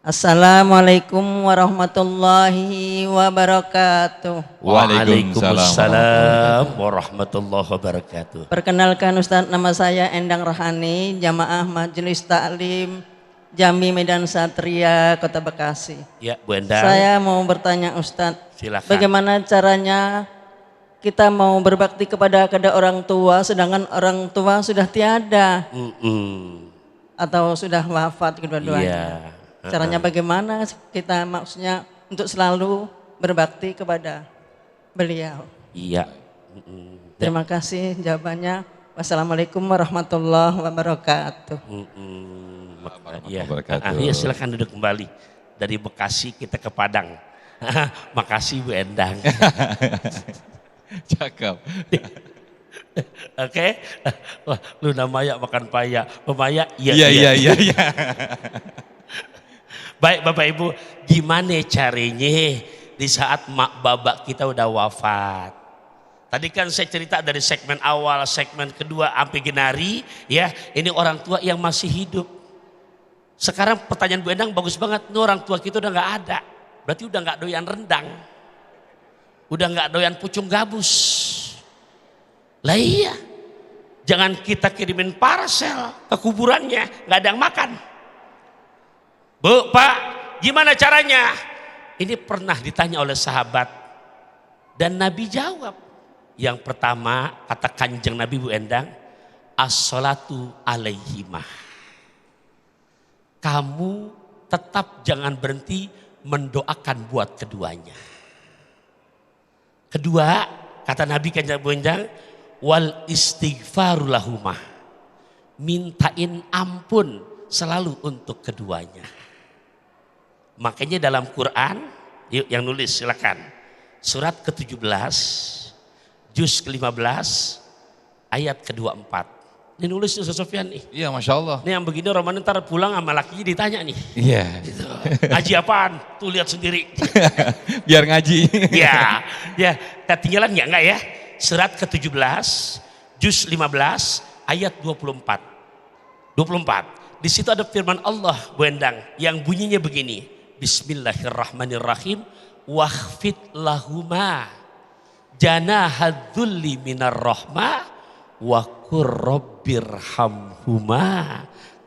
Assalamualaikum warahmatullahi wabarakatuh. Waalaikumsalam warahmatullahi wabarakatuh. Perkenalkan Ustadz, nama saya Endang Rohani, Jamaah Majelis Taklim Jami Medan Satria, Kota Bekasi. Ya Bu Endang. Saya mau bertanya Ustadz, silakan. bagaimana caranya kita mau berbakti kepada orang tua sedangkan orang tua sudah tiada atau sudah wafat kedua-duanya. Caranya bagaimana kita maksudnya untuk selalu berbakti kepada beliau. Iya. Terima kasih jawabannya. Wassalamualaikum warahmatullahi wabarakatuh. Iya silakan duduk kembali. Dari Bekasi kita ke Padang. Makasih Bu Endang. Cakep. Oke. Wah, lu namanya makan paya. Pemaya iya. Baik Bapak Ibu, gimana caranya di saat mak babak kita udah wafat? Tadi kan saya cerita dari segmen awal, segmen kedua sampai genari, ya. Ini orang tua yang masih hidup. Sekarang pertanyaan Bu Endang bagus banget. Ini orang tua kita udah nggak ada. Berarti udah nggak doyan rendang. Udah nggak doyan pucung gabus. Lah iya. Jangan kita kirimin parcel ke kuburannya. Nggak ada yang makan. Bu, Pak, gimana caranya? Ini pernah ditanya oleh sahabat. Dan Nabi jawab. Yang pertama, kata Kanjeng Nabi Bu Endang, as-salatu alaihimah. Kamu tetap jangan berhenti mendoakan buat keduanya. Kedua, kata Nabi Kanjeng Bu Endang, wal istighfaru lahumah. Mintain ampun selalu untuk keduanya. Makanya dalam Quran, yuk yang nulis silakan. Surat ke-17, juz ke-15, ayat ke-24. Ini nulis Ustaz Sofyan nih. Iya, Masya Allah. Ini yang begini Ramadan ntar pulang sama lakinya ditanya nih. Iya. Gitu. Ngaji apaan? Tuh lihat sendiri. Biar ngaji. Ya, ya. Ketinggalan enggak ya? Surat ke-17, juz 15, ayat 24. 24. Di situ ada firman Allah, Bu Endang, yang bunyinya begini. Bismillahirrahmanirrahim. Wakhfid lahuma janahadzulli minar rahmah wa qur rabbirhamhuma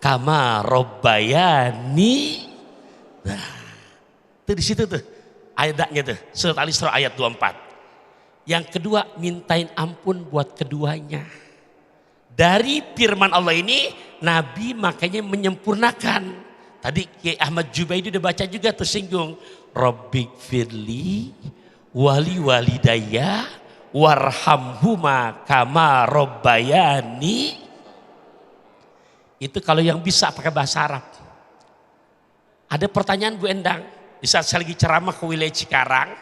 kama rabbayani. Nah, itu di situ tuh ayatnya tuh, surat Al-Isra ayat 24. Yang kedua, mintain ampun buat keduanya. Dari firman Allah ini Nabi makanya menyempurnakan. Tadi Kiai Ahmad Jubaidi udah baca juga tersinggung. Rabbik firli wali walidayya warhamhuma kama rabbayani. Itu kalau yang bisa pakai bahasa Arab. Ada pertanyaan Bu Endang, di saat saya lagi ceramah ke wilayah Cikarang,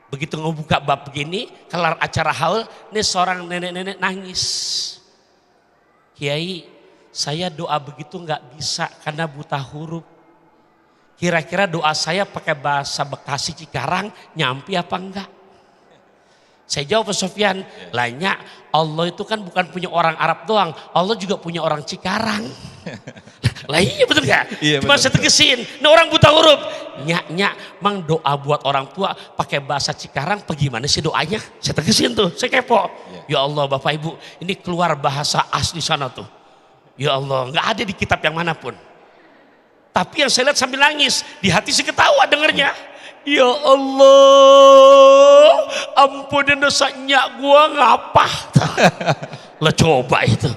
begitu ngebuka bab begini, kelar acara haul, ini seorang nenek-nenek nangis. Kiai, saya doa begitu nggak bisa karena buta huruf. Kira-kira doa saya pakai bahasa Bekasi Cikarang nyampi apa enggak? Saya jawab ke Sofyan, lainnya Allah itu kan bukan punya orang Arab doang, Allah juga punya orang Cikarang. Lah iya betul gak? Iya, Cuma saya tegesin, ini orang buta huruf. Nyak, mang doa buat orang tua pakai bahasa Cikarang, bagaimana sih doanya? Saya tegesin tuh, saya kepo. Ya Allah Bapak Ibu, ini keluar bahasa asli sana tuh. Ya Allah, nggak ada di kitab yang manapun. Tapi yang saya lihat sambil nangis, di hati saya ketawa dengernya. Ya Allah, ampunin dosa nyak gua ngapa? Lah coba itu.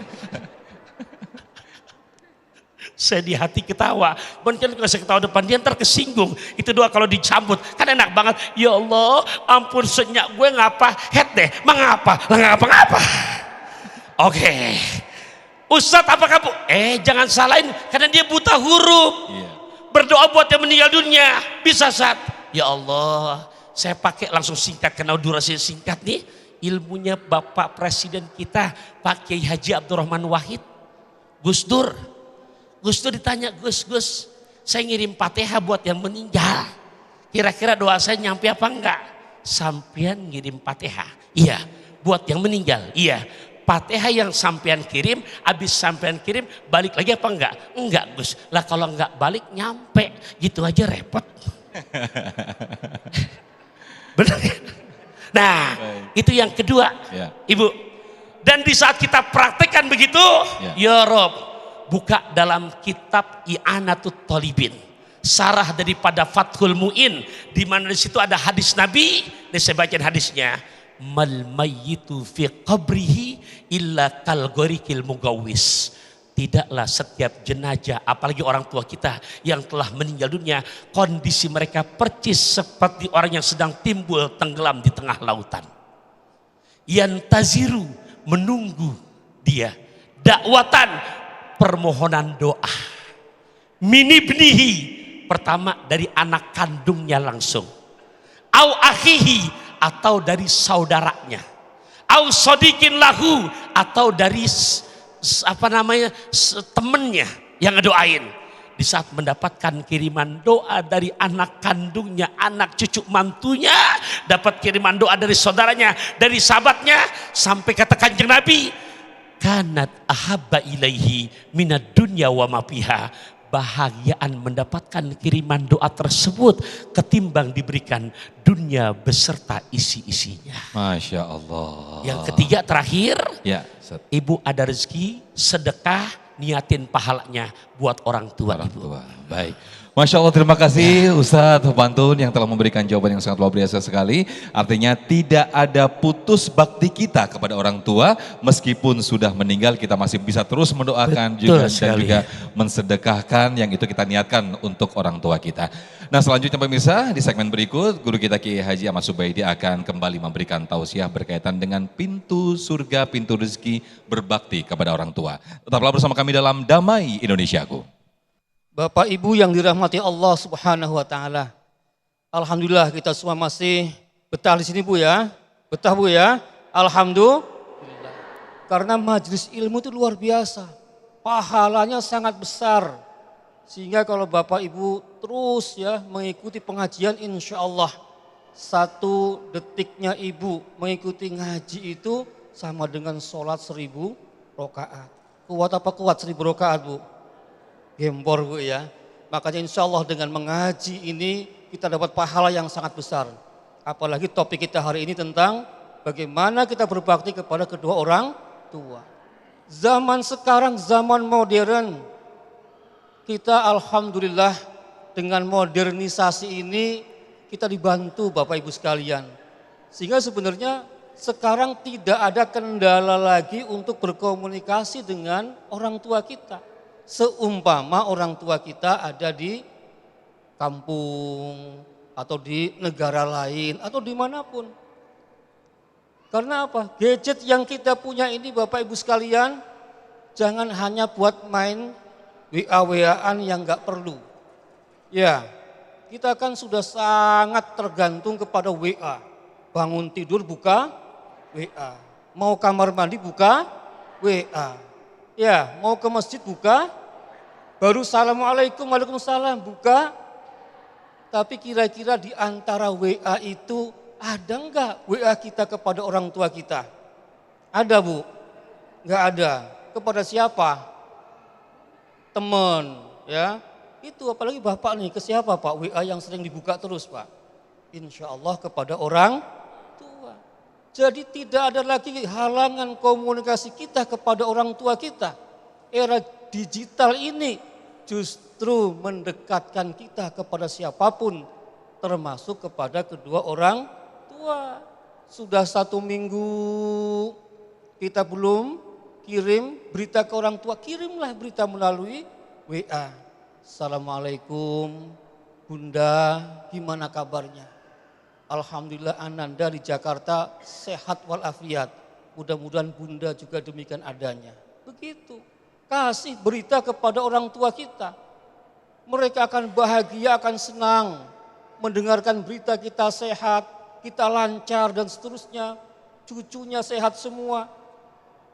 Saya di hati ketawa. Mungkin kalau saya ketawa depan dia ntar kesinggung. Itu doa kalau dicambut kan enak banget. Ya Allah, ampun senyak gue ngapa? Head deh, mengapa? Lah ngapa-ngapa. Oke. Ustadz apa kamu? Jangan salahin karena dia buta huruf. Iya. Berdoa buat yang meninggal dunia. Bisa Ustadz. Ya Allah, saya pakai langsung singkat karena durasi singkat nih. Ilmunya Bapak Presiden kita, Pak Kiai Haji Abdurrahman Wahid. Gus Dur. Gus Dur ditanya, Gus, saya ngirim Fatihah buat yang meninggal. Kira-kira doa saya nyampe apa enggak? Sampean ngirim Fatihah. Iya, buat yang meninggal. Iya. Fatihah yang sampean kirim, habis sampean kirim, balik lagi apa enggak? Enggak Gus, lah kalau enggak balik nyampe, gitu aja repot. Benar ya? Nah, itu yang kedua, Ya. Ibu. Dan di saat kita praktekkan begitu, ya Rob, buka dalam kitab I'anatut Thalibin, sarah daripada Fathul Mu'in, di mana di situ ada hadis Nabi. Ini saya bacain hadisnya. Mal mayyitu fi qabrihi illa kal gharikil mugawwis. Tidaklah setiap jenazah, apalagi orang tua kita yang telah meninggal dunia, kondisi mereka percis seperti orang yang sedang timbul tenggelam di tengah lautan. Yantaziru, menunggu dia, dakwatan, permohonan doa. Minibnihi, pertama dari anak kandungnya langsung. Au akhihi, atau dari saudaranya, au sodikin lahu, atau dari temennya yang ngedoain. Di saat mendapatkan kiriman doa dari anak kandungnya, anak cucu mantunya, dapat kiriman doa dari saudaranya, dari sahabatnya, sampai kata Kanjeng Nabi, kanat ahabba ilaihi minad dunya wa ma fiha, kebahagiaan mendapatkan kiriman doa tersebut ketimbang diberikan dunia beserta isi-isinya. Masya Allah. Yang ketiga terakhir, Ya, Ustaz. ibu ada rezeki, sedekah, niatin pahalanya buat orang tua Orang ibu. tua. Baik. Masya Allah, terima kasih Ustadz Pantun yang telah memberikan jawaban yang sangat luar biasa sekali. Artinya tidak ada putus bakti kita kepada orang tua, meskipun sudah meninggal kita masih bisa terus mendoakan Betul juga dan sekali. juga mensedekahkan yang itu kita niatkan untuk orang tua kita. Nah, selanjutnya pemirsa, di segmen berikut guru kita Kiai Haji Ahmad Subaidi akan kembali memberikan tausiah berkaitan dengan pintu surga, pintu rezeki berbakti kepada orang tua. Tetaplah bersama kami dalam Damai Indonesiaku. Bapak Ibu yang dirahmati Allah Subhanahu wa taala. Alhamdulillah kita semua masih betah di sini Bu ya. Betah Bu ya. Alhamdulillah. Karena majelis ilmu itu luar biasa. Pahalanya sangat besar. Sehingga kalau Bapak Ibu terus ya mengikuti pengajian, insya Allah 1 detiknya Ibu mengikuti ngaji itu sama dengan sholat 1000 rakaat. Kuat apa kuat 1000 rakaat Bu? Gempor Bu ya. Makanya insya Allah dengan mengaji ini kita dapat pahala yang sangat besar. Apalagi topik kita hari ini tentang bagaimana kita berbakti kepada kedua orang tua. Zaman sekarang zaman modern, kita alhamdulillah dengan modernisasi ini kita dibantu Bapak Ibu sekalian. Sehingga sebenarnya sekarang tidak ada kendala lagi untuk berkomunikasi dengan orang tua kita. Seumpama orang tua kita ada di kampung atau di negara lain atau dimanapun. Karena apa? Gadget yang kita punya ini Bapak Ibu sekalian, jangan hanya buat main WA-WA-an yang gak perlu. Ya, kita kan sudah sangat tergantung kepada WA. Bangun tidur buka WA. Mau kamar mandi buka WA. Ya, mau ke masjid buka. Baru assalamualaikum, waalaikumsalam, buka. Tapi kira-kira di antara WA itu ada enggak WA kita kepada orang tua kita? Ada Bu? Enggak ada. Kepada siapa? Teman, ya. Itu apalagi Bapak nih, ke siapa Pak? WA yang sering dibuka terus Pak. Insya Allah kepada orang tua. Jadi tidak ada lagi halangan komunikasi kita kepada orang tua kita. Era digital ini justru mendekatkan kita kepada siapapun, termasuk kepada kedua orang tua. Sudah 1 minggu kita belum kirim berita ke orang tua, kirimlah berita melalui WA. Assalamualaikum Bunda, gimana kabarnya? Alhamdulillah Ananda di Jakarta sehat walafiat. Mudah-mudahan Bunda juga demikian adanya. Begitu. Kasih berita kepada orang tua kita. Mereka akan bahagia, akan senang mendengarkan berita kita sehat, kita lancar dan seterusnya. Cucunya sehat semua.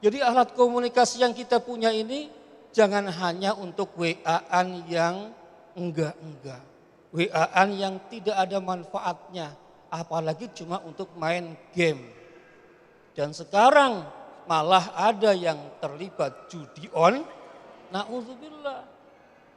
Jadi alat komunikasi yang kita punya ini jangan hanya untuk WA-an yang enggak-enggak. WA-an yang tidak ada manfaatnya. Apalagi cuma untuk main game. Dan sekarang malah ada yang terlibat judi na'udzubillah.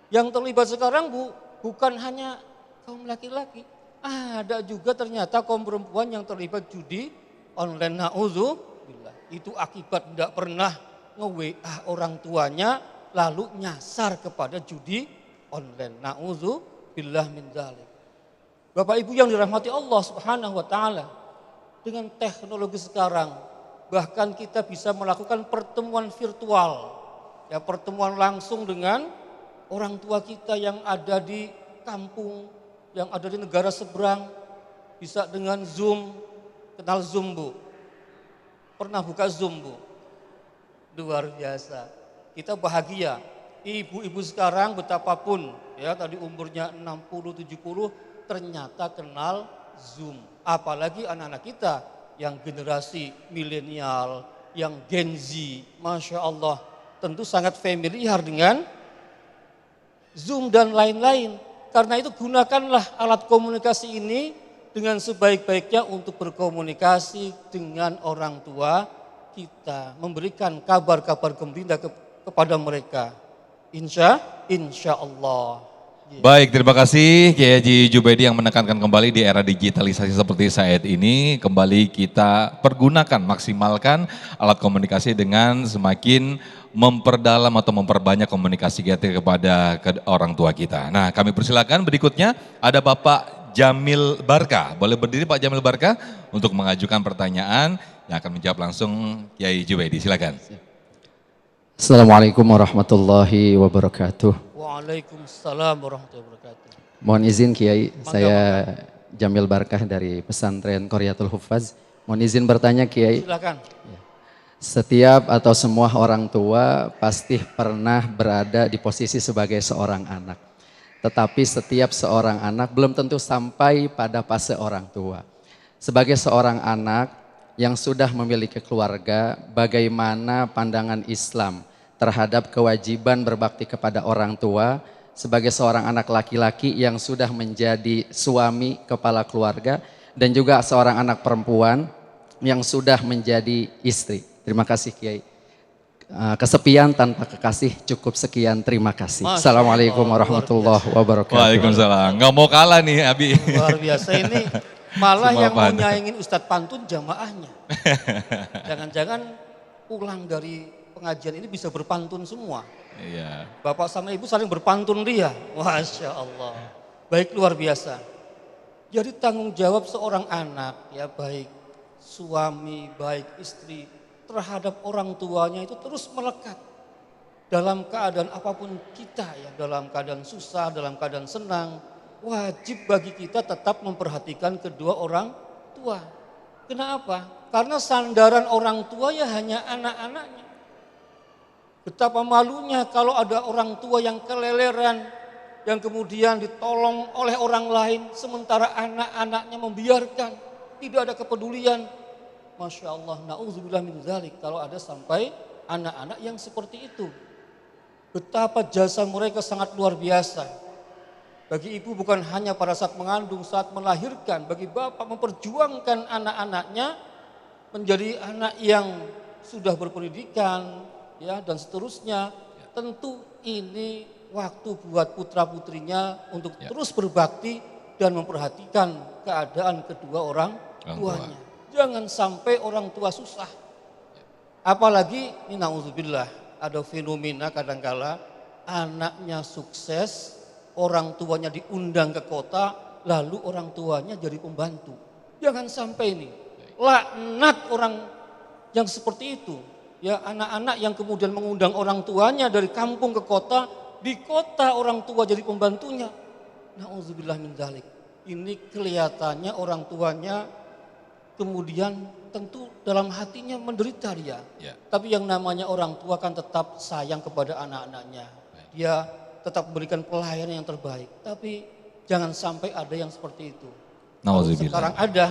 Yang terlibat sekarang Bu, bukan hanya kaum laki-laki. Ada juga ternyata kaum perempuan yang terlibat judi online, na'udzubillah. Itu akibat tidak pernah nge-WA orang tuanya lalu nyasar kepada judi online. Na'udzubillah min dzalik. Bapak Ibu yang dirahmati Allah Subhanahu wa taala, dengan teknologi sekarang bahkan kita bisa melakukan pertemuan virtual, ya pertemuan langsung dengan orang tua kita yang ada di kampung, yang ada di negara seberang, bisa dengan Zoom. Kenal Zoom Bu? Pernah buka Zoom Bu? Luar biasa. Kita bahagia. Ibu-ibu sekarang betapapun, ya tadi umurnya 60, 70, ternyata kenal Zoom. Apalagi anak-anak kita yang generasi milenial, yang Gen Z, Masya Allah, tentu sangat familiar dengan Zoom dan lain-lain. Karena itu gunakanlah alat komunikasi ini dengan sebaik-baiknya untuk berkomunikasi dengan orang tua kita. Memberikan kabar-kabar gembira kepada mereka. Insya Allah. Baik, terima kasih Kiai Haji Jubaidi yang menekankan kembali di era digitalisasi seperti saat ini, kembali kita pergunakan, maksimalkan alat komunikasi dengan semakin memperdalam atau memperbanyak komunikasi kita kepada orang tua kita. Nah, kami persilakan berikutnya ada Bapak Jamil Barka. Boleh berdiri Pak Jamil Barka untuk mengajukan pertanyaan yang akan menjawab langsung Kiai Jubaidi. Silakan. Assalamualaikum warahmatullahi wabarakatuh. Waalaikumsalam warahmatullahi wabarakatuh. Mohon izin Kiai, saya Jamil Barkah dari pesantren Qaryatul Huffaz. Mohon izin bertanya Kiai. Silakan. Setiap atau semua orang tua pasti pernah berada di posisi sebagai seorang anak. Tetapi setiap seorang anak belum tentu sampai pada fase orang tua. Sebagai seorang anak yang sudah memiliki keluarga, bagaimana pandangan Islam terhadap kewajiban berbakti kepada orang tua sebagai seorang anak laki-laki yang sudah menjadi suami kepala keluarga dan juga seorang anak perempuan yang sudah menjadi istri. Terima kasih Kiai. Kesepian tanpa kekasih cukup sekian, terima kasih. Assalamualaikum warahmatullahi wabarakatuh. Waalaikumsalam. Nggak mau kalah nih Abi. Luar biasa ini. Malah yang mau nyaingin Ustadz Pantun jamaahnya. Jangan-jangan pulang dari pengajian ini bisa berpantun semua. Iya. Bapak sama ibu saling berpantun dia. Masya Allah. Baik, luar biasa. Jadi tanggung jawab seorang anak, ya baik suami, baik istri, terhadap orang tuanya itu terus melekat. Dalam keadaan apapun kita ya, dalam keadaan susah, dalam keadaan senang, wajib bagi kita tetap memperhatikan kedua orang tua. Kenapa? Karena sandaran orang tua ya hanya anak-anaknya. Betapa malunya kalau ada orang tua yang keleleran, yang kemudian ditolong oleh orang lain, sementara anak-anaknya membiarkan, tidak ada kepedulian. Masya Allah, na'udzubillah min dzalik, kalau ada sampai anak-anak yang seperti itu. Betapa jasa mereka sangat luar biasa. Bagi ibu bukan hanya pada saat mengandung, saat melahirkan, bagi bapak memperjuangkan anak-anaknya menjadi anak yang sudah berpendidikan, ya dan seterusnya. Tentu ini waktu buat putra-putrinya untuk terus berbakti dan memperhatikan keadaan kedua orang tuanya. Jangan sampai orang tua susah. Apalagi ini na'udzubillah, ada fenomena kadangkala anaknya sukses, orang tuanya diundang ke kota, lalu orang tuanya jadi pembantu. Jangan sampai ini. Laknat orang yang seperti itu. Ya, anak-anak yang kemudian mengundang orang tuanya dari kampung ke kota, di kota orang tua jadi pembantunya. Na'udzubillah min dzalik. Ini kelihatannya orang tuanya kemudian tentu dalam hatinya menderita dia. Ya. Tapi yang namanya orang tua kan tetap sayang kepada anak-anaknya. Dia tetap memberikan pelayanan yang terbaik. Tapi jangan sampai ada yang seperti itu. Kalau sekarang ada,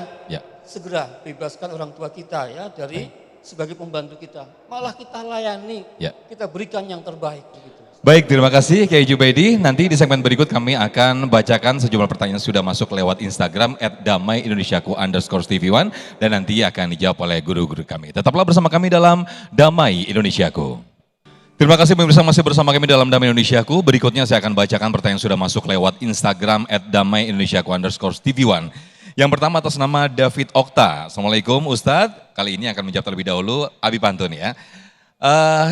segera bebaskan orang tua kita ya dari sebagai pembantu kita, malah kita layani, kita berikan yang terbaik. Begitu. Baik, terima kasih Kiai Jubaidi. Nanti di segmen berikut kami akan bacakan sejumlah pertanyaan yang sudah masuk lewat Instagram @damai_indonesiaku_tv1 dan nanti akan dijawab oleh guru-guru kami. Tetaplah bersama kami dalam Damai Indonesiaku. Terima kasih pemirsa masih bersama kami dalam Damai Indonesiaku. Berikutnya saya akan bacakan pertanyaan yang sudah masuk lewat Instagram @damai_indonesiaku_tv1. Yang pertama atas nama David Okta. Assalamualaikum Ustadz. Kali ini akan menjawab terlebih dahulu Abi Pantun ya.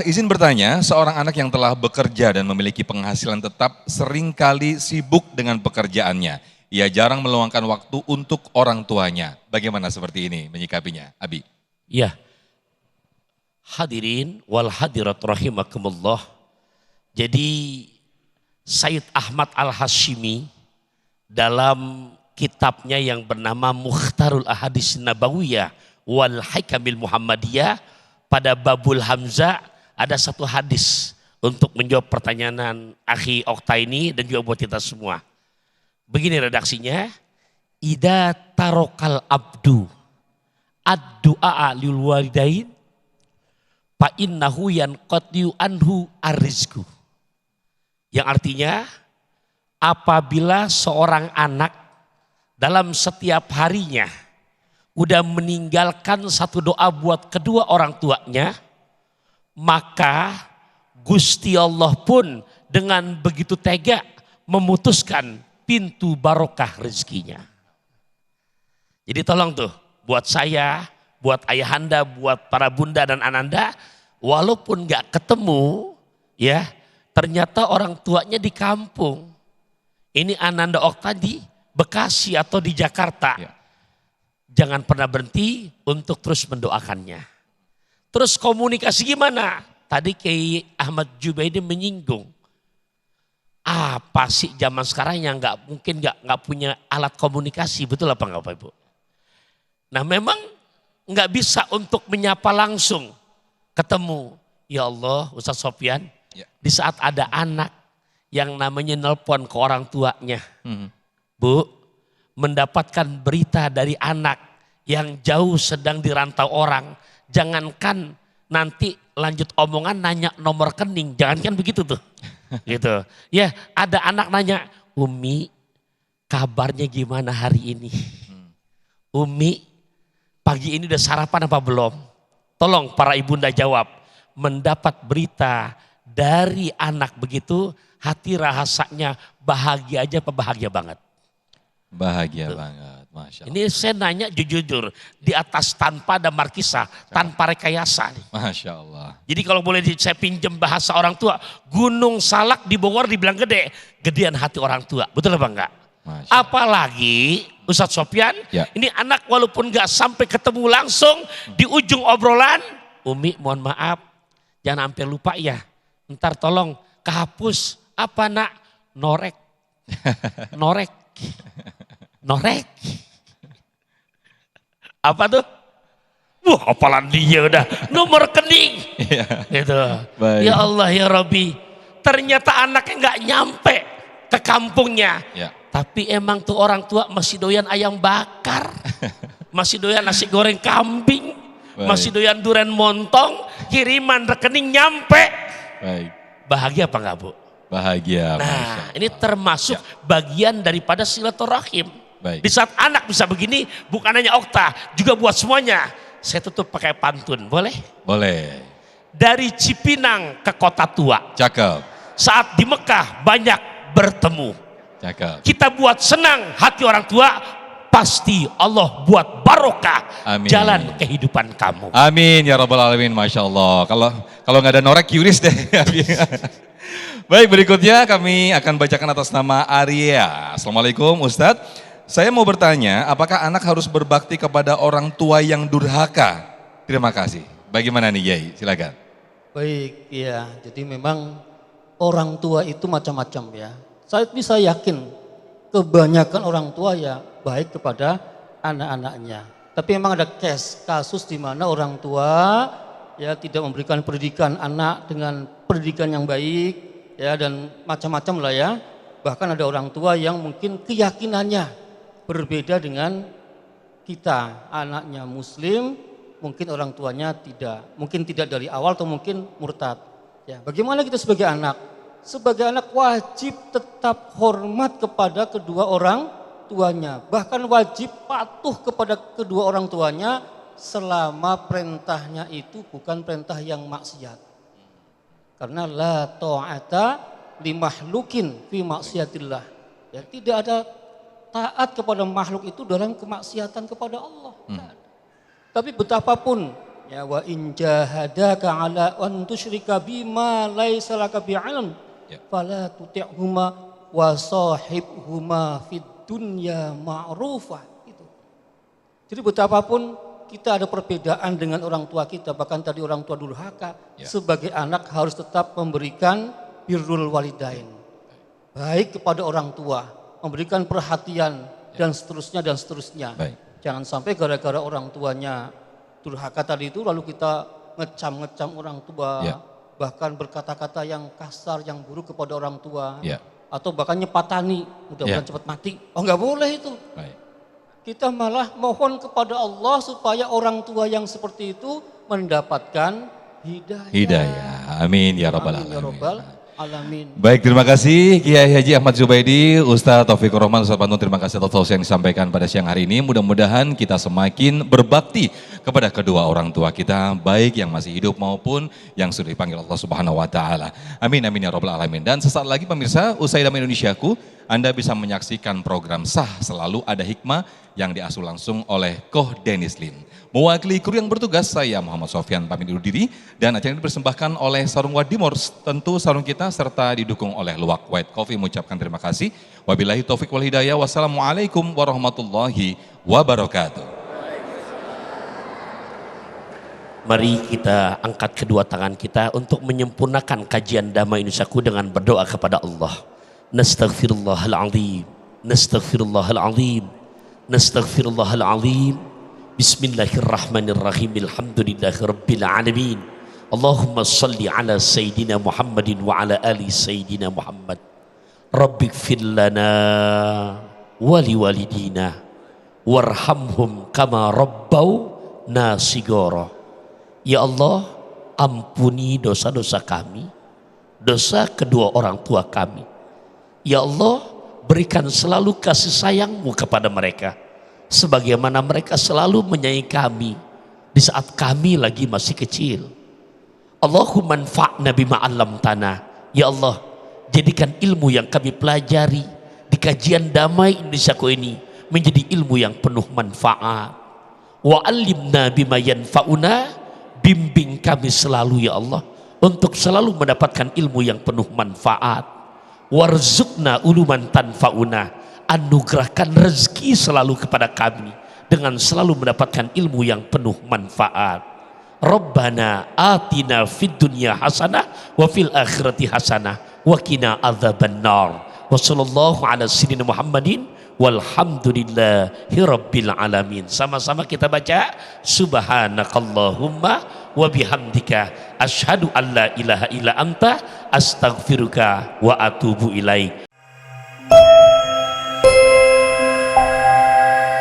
Izin bertanya, seorang anak yang telah bekerja dan memiliki penghasilan tetap seringkali sibuk dengan pekerjaannya. Ia jarang meluangkan waktu untuk orang tuanya. Bagaimana seperti ini menyikapinya, Abi? Ya, hadirin wal hadirat rahimakumullah. Jadi Sayyid Ahmad Al-Hashimi dalam kitabnya yang bernama Mukhtarul Ahadits Nabawiyah wal Hikamil Muhammadiyah, pada babul Hamzah ada satu hadis untuk menjawab pertanyaan akhi Okta ini dan juga buat kita semua. Begini redaksinya, idza tarokal abdu ad-du'a lil walidain fa innahu yanqati'u anhu ar-rizqu. Yang artinya apabila seorang anak dalam setiap harinya udah meninggalkan satu doa buat kedua orang tuanya, maka Gusti Allah pun dengan begitu tega memutuskan pintu barokah rezekinya. Jadi tolong tuh buat saya, buat ayahanda, buat para bunda dan ananda, walaupun gak ketemu ya, ternyata orang tuanya di kampung. Ini Ananda Okta di Bekasi atau di Jakarta. Ya. Jangan pernah berhenti untuk terus mendoakannya. Terus komunikasi gimana? Tadi Kiai Ahmad Jubaidi menyinggung. Apa sih zaman sekarang yang mungkin nggak punya alat komunikasi, betul apa enggak Bapak Ibu? Nah memang nggak bisa untuk menyapa langsung ketemu. Ya Allah Ustaz Sofyan, Ya. di saat ada anak yang namanya nelpon ke orang tuanya. Bu, mendapatkan berita dari anak yang jauh sedang dirantau orang. Jangankan nanti lanjut omongan nanya nomor rekening, jangankan begitu tuh. Gitu. Ya, ada anak nanya, Umi, kabarnya gimana hari ini? Umi, pagi ini udah sarapan apa belum? Tolong para ibunda jawab. Mendapat berita dari anak begitu, hati rasanya bahagia aja apa bahagia banget? Bahagia banget, Masya Allah. Ini saya nanya jujur, di atas tanpa ada markisah, tanpa rekayasa. Masya Allah. Jadi kalau boleh saya pinjem bahasa orang tua, Gunung Salak di Bogor dibilang gede, gedean hati orang tua, betul apa enggak? Masya Allah. Apalagi Ustadz Sofyan, Ya. ini anak walaupun enggak sampai ketemu langsung, di ujung obrolan, Umi mohon maaf, jangan sampai lupa ya, ntar tolong kehapus, apa nak? Norek, norek. Norek. Apa tuh? Wah, apalan dia udah nomor rekening. Iya. Gitu. Baik. Ya Allah ya Rabbi. Ternyata anaknya nggak nyampe ke kampungnya. Ya. Tapi emang tuh orang tua masih doyan ayam bakar. Masih doyan nasi goreng kambing. Baik. Masih doyan durian montong. Kiriman rekening nyampe. Baik. Bahagia apa enggak Bu? Bahagia. Masya Nah, Allah. ini termasuk bagian daripada silaturahim. Baik. Di saat anak bisa begini, bukan hanya Okta, juga buat semuanya. Saya tutup pakai pantun, boleh? Boleh. Dari Cipinang ke Kota Tua, Cakep. saat di Mekah banyak bertemu. Cakep. Kita buat senang hati orang tua, pasti Allah buat barokah Amin. jalan kehidupan kamu. Amin ya rabbal alamin, Masya Allah. Kalau nggak ada norek, curious deh. Baik, berikutnya kami akan bacakan atas nama Arya. Assalamualaikum Ustadz. Saya mau bertanya, apakah anak harus berbakti kepada orang tua yang durhaka? Terima kasih. Bagaimana nih Yai? Silakan. Baik, ya. Jadi memang orang tua itu macam-macam ya. Saya bisa yakin kebanyakan orang tua ya baik kepada anak-anaknya. Tapi memang ada kasus di mana orang tua ya tidak memberikan pendidikan anak dengan pendidikan yang baik ya, dan macam-macam lah ya. Bahkan ada orang tua yang mungkin keyakinannya berbeda dengan kita, anaknya muslim, mungkin orang tuanya tidak, mungkin tidak dari awal atau mungkin murtad. Ya, bagaimana kita sebagai anak? Sebagai anak wajib tetap hormat kepada kedua orang tuanya, bahkan wajib patuh kepada kedua orang tuanya selama perintahnya itu bukan perintah yang maksiat. Karena la ta'ata li mahlukin fi maksiatillah. Ya, tidak ada taat kepada makhluk itu dalam kemaksiatan kepada Allah. Tapi betapapun ya, wa in jahadaka ala an tusyrika bima laisa laka bi'ilm fala tuti'huma wa sahibhuma fid dunya ma'rufah. Itu. Jadi betapapun kita ada perbedaan dengan orang tua kita, bahkan tadi orang tua durhaka, sebagai anak harus tetap memberikan birrul walidain. Baik kepada orang tua, memberikan perhatian dan seterusnya dan seterusnya. Baik. Jangan sampai gara-gara orang tuanya durhaka tadi itu lalu kita ngecam-ngecam orang tua, bahkan berkata-kata yang kasar, yang buruk kepada orang tua, atau bahkan nyepatani, mudah-mudahan cepat mati. Oh, nggak boleh itu. Baik. Kita malah mohon kepada Allah supaya orang tua yang seperti itu mendapatkan hidayah. Hidayah. Amin ya rabbal Amin ya alamin. rabbal alamin. Baik, terima kasih Kiai Haji Ahmad Zubaidi, Ustaz Taufikur Rahman, Ustaz Pantun, terima kasih atas tausiah yang disampaikan pada siang hari ini. Mudah-mudahan kita semakin berbakti kepada kedua orang tua kita, baik yang masih hidup maupun yang sudah dipanggil Allah Subhanahu wa taala. Amin amin ya rabbal alamin. Dan sesaat lagi pemirsa, usai Damai Indonesiaku, Anda bisa menyaksikan program Sah Selalu Ada Hikmah yang diasuh langsung oleh Koh Dennis Lim. Mewakili kru yang bertugas, saya Muhammad Sofyan pamit undur diri, dan acara ini dipersembahkan oleh Sarung Wadimor, tentu sarung kita, serta didukung oleh Luwak White Coffee. Mengucapkan terima kasih. Wabillahi taufik wal hidayah. Wassalamualaikum warahmatullahi wabarakatuh. Mari kita angkat kedua tangan kita untuk menyempurnakan kajian Damai Indonesiaku dengan berdoa kepada Allah. Nastaghfirullahaladzim, nastaghfirullahaladzim, nastaghfirullahaladzim. Bismillahirrahmanirrahim. Alhamdulillahirabbil alamin. Allahumma salli ala sayyidina Muhammadin wa ala ali sayyidina Muhammad. Rabbighfir lana wa liwalidina warhamhum kama rabbawna shighara. Ya Allah, ampuni dosa-dosa kami, dosa kedua orang tua kami. Ya Allah, berikan selalu kasih sayang-Mu kepada mereka, sebagaimana mereka selalu menyayangi kami di saat kami lagi masih kecil. Allahumma anfa'na bima 'allamtana. Ya Allah, jadikan ilmu yang kami pelajari di kajian Damai Indonesiaku ini menjadi ilmu yang penuh manfaat. Wa 'allimna bima yanfa'una, bimbing kami selalu ya Allah untuk selalu mendapatkan ilmu yang penuh manfaat. Warzuqna uluman tanfa'una, anugerahkan rezeki selalu kepada kami dengan selalu mendapatkan ilmu yang penuh manfaat. Rabbana atina fid dunya hasanah wa fil akhirati hasanah wa qina adzabannar. Wa sallallahu ala sayyidina Muhammadin walhamdulillahi rabbil alamin. Sama-sama kita baca subhanakallahumma wa bihamdika asyhadu an la ilaha illa anta astaghfiruka wa atubu ilaik.